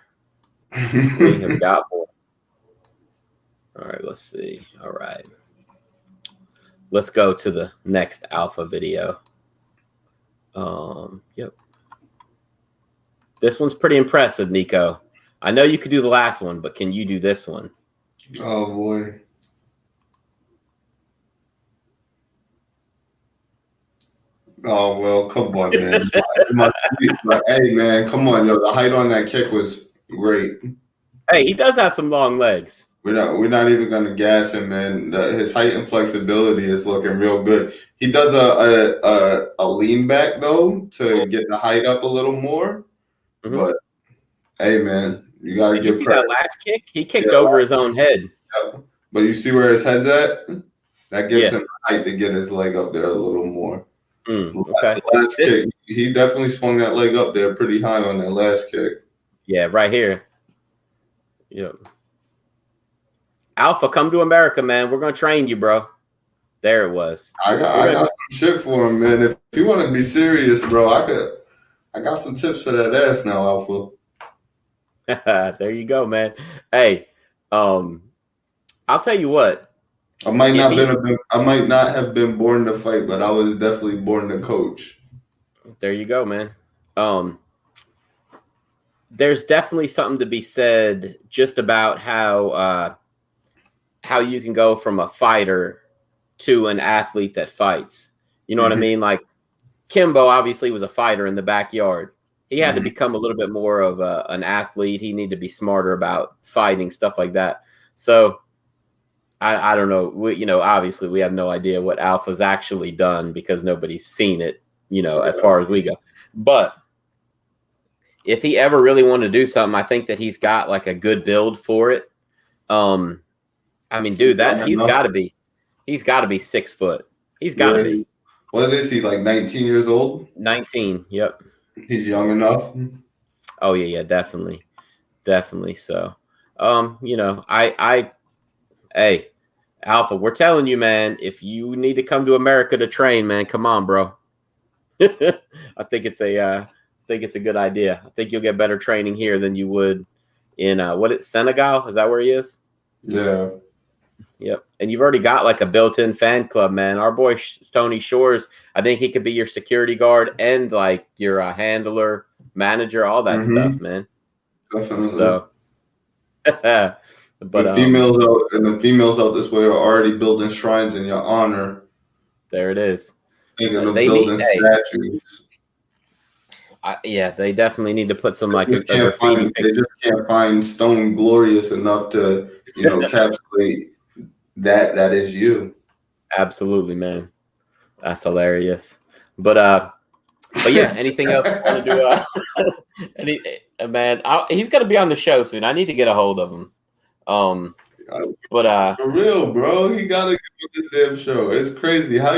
We have got more. All right, let's see. All right. Let's go to the next alpha video. Yep. This one's pretty impressive, Nico. I know you could do the last one, but can you do this one? Oh boy. Oh well, come on, man. Hey man, come on, yo. The height on that kick was great. Hey, he does have some long legs. We're not even gonna gas him, man. His height and flexibility is looking real good. He does a lean back though to get the height up a little more. Mm-hmm. But hey, man, you gotta give credit. Did you see that last kick? He kicked over his own head. Yeah. But you see where his head's at? That gives him height to get his leg up there a little more. Okay. The last kick, he definitely swung that leg up there pretty high on that last kick. Yeah, right here. Yep. Alpha, come to America, man. We're gonna train you, bro. There it was. I got some shit for him, man. If you want to be serious, bro, I got some tips for that ass now, Alpha. There you go, man. Hey, I'll tell you what. I might not have been born to fight, but I was definitely born to coach. There you go, man. There's definitely something to be said just about how you can go from a fighter to an athlete that fights. You know what I mean? Like Kimbo obviously was a fighter in the backyard. He had to become a little bit more of an athlete. He needed to be smarter about fighting, stuff like that. So I don't know. Obviously we have no idea what Alpha's actually done because nobody's seen it, as far as we go. But if he ever really wanted to do something, I think that he's got like a good build for it. I mean, dude, he's got to be 6 foot. He's got to be. What is he, like 19 years old? 19. Yep. He's young enough. Oh yeah, definitely. So, hey, Alpha, we're telling you, man, if you need to come to America to train, man, come on, bro. I think it's a good idea. I think you'll get better training here than you would in Senegal? Is that where he is? Yeah. Yep. And you've already got like a built-in fan club, man. Our boy Tony Shores, I think he could be your security guard and like your handler, manager, all that stuff, man. Definitely. So, but the females out this way are already building shrines in your honor. There it is. Thinking of building statues. They definitely need to put some like they just can't find stone glorious enough to encapsulate that is you. Absolutely, man. That's hilarious. But yeah, anything else you want to do? Man, he's gonna be on the show soon. I need to get a hold of him. For real, bro, he gotta get on this damn show. It's crazy how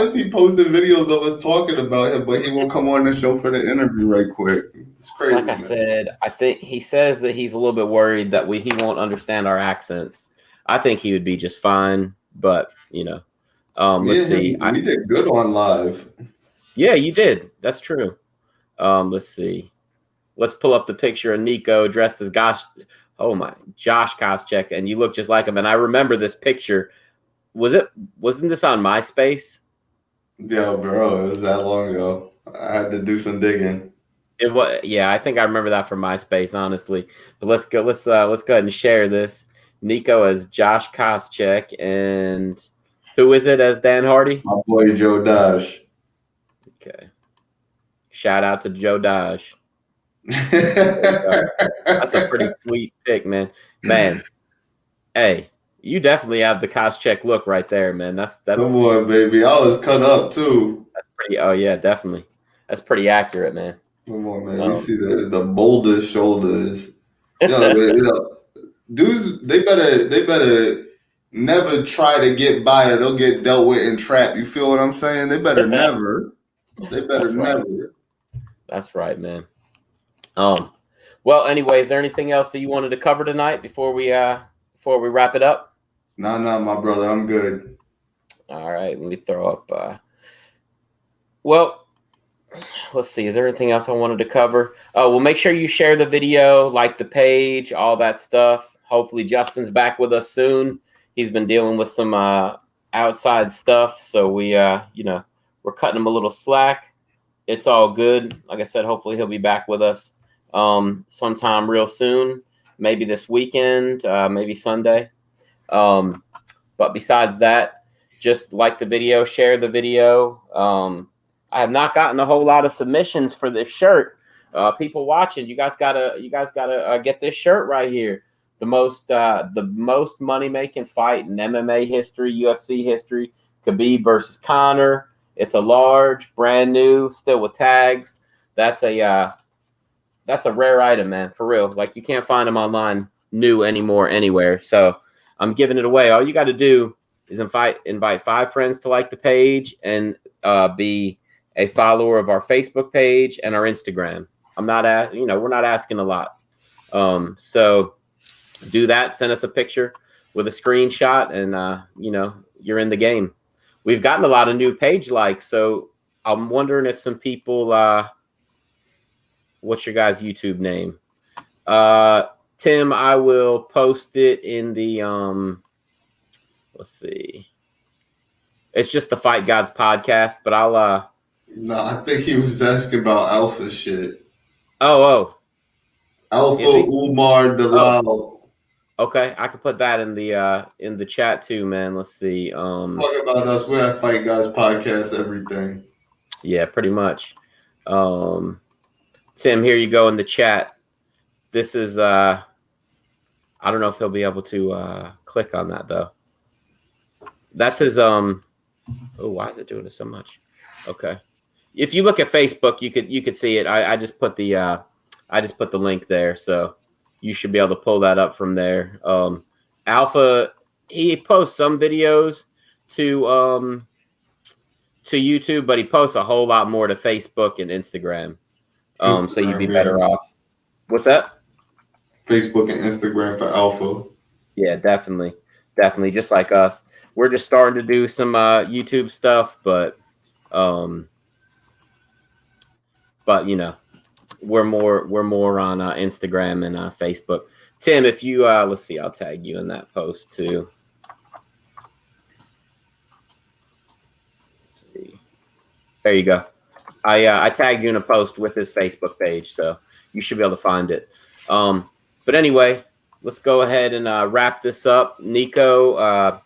is he posting videos of us talking about him, but he won't come on the show for the interview right quick? It's crazy. Like I said, I think he says that he's a little bit worried that he won't understand our accents. I think he would be just fine, but let's see. We did good on live. Yeah, you did. That's true. Let's see. Let's pull up the picture of Nico dressed as Josh Koscheck, and you look just like him. And I remember this picture. Wasn't this on MySpace? Yo, bro, it was that long ago. I had to do some digging. It was, yeah, I think I remember that from MySpace, honestly. But let's go ahead and share this. Nico as Josh Koscheck, and who is it as Dan Hardy? My boy Joe Dash. Okay. Shout out to Joe Dash. That's a pretty sweet pick, man. Man, hey, you definitely have the Koscheck look right there, man. That's Come on, baby. I was cut up too. That's pretty. Oh yeah, definitely. That's pretty accurate, man. Come on, man. You see the boulder shoulders. Yo, dudes, they better never try to get by it. They'll get dealt with and trapped. You feel what I'm saying? They better never. They better never. That's right, man. Well, anyway, is there anything else that you wanted to cover tonight before we wrap it up? No, my brother. I'm good. All right, let me throw up. Well, let's see. Is there anything else I wanted to cover? Oh, well, make sure you share the video, like the page, all that stuff. Hopefully, Justin's back with us soon. He's been dealing with some outside stuff, so we're cutting him a little slack. It's all good. Like I said, hopefully he'll be back with us sometime real soon. Maybe this weekend, maybe Sunday. But besides that, just like the video, share the video. I have not gotten a whole lot of submissions for this shirt. People watching, you guys gotta get this shirt right here. The most money making fight in MMA history, UFC history. Khabib versus Conor. It's a large, brand new, still with tags. That's a rare item, man, for real. Like, you can't find them online new anymore anywhere. So I'm giving it away. All you got to do is invite 5 friends to like the page and be a follower of our Facebook page and our Instagram. We're not asking a lot. So do that. Send us a picture with a screenshot, and you're in the game. We've gotten a lot of new page likes, so I'm wondering if some people. What's your guys' YouTube name? Tim, I will post it in the let's see. It's just the Fight Gods podcast, but I'll No, I think he was asking about Alpha shit. Oh. Alpha Umar Dalal. Oh. Okay, I could put that in the chat too, man. Let's see. Talk about us. We're at Fight Guys podcast, everything. Yeah, pretty much. Tim, here you go in the chat. This is I don't know if he'll be able to click on that though. That's his oh, why is it doing it so much? Okay. If you look at Facebook, you could see it. I just put the link there, so you should be able to pull that up from there. Alpha, he posts some videos to YouTube, but he posts a whole lot more to Facebook and Instagram. So you'd be better off. What's that? Facebook and Instagram for Alpha. Yeah, definitely. Just like us. We're just starting to do some YouTube stuff, but we're more on Instagram and Facebook. Tim, if you let's see, I'll tag you in that post too. Let's see. There you go. I tagged you in a post with his Facebook page, so you should be able to find it. But anyway, let's go ahead and wrap this up. Nico,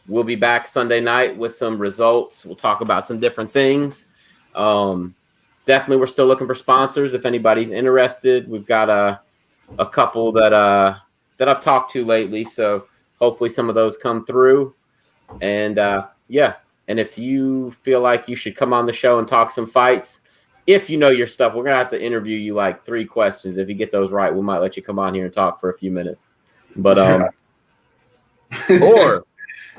we'll be back Sunday night with some results. We'll talk about some different things. Definitely, we're still looking for sponsors. If anybody's interested, we've got a couple that I've talked to lately, so hopefully some of those come through. And and if you feel like you should come on the show and talk some fights, if you know your stuff, we're gonna have to interview you like 3 questions. If you get those right, we might let you come on here and talk for a few minutes. But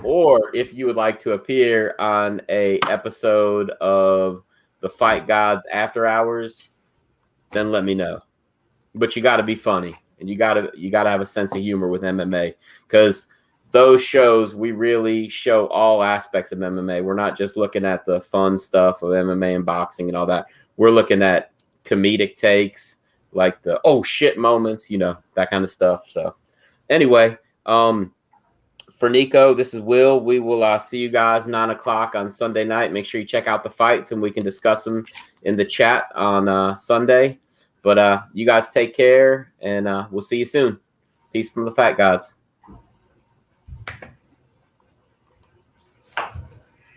or if you would like to appear on a episode of the Fight Gods After Hours, then let me know. But you got to be funny, and you got to have a sense of humor with MMA, because those shows, we really show all aspects of MMA. We're not just looking at the fun stuff of MMA and boxing and all that. We're looking at comedic takes, like the oh shit moments, that kind of stuff. So anyway, for Nico, this is Will. We will see you guys 9:00 on Sunday night. Make sure you check out the fights and we can discuss them in the chat on Sunday. But you guys take care, and we'll see you soon. Peace from the Fat Gods.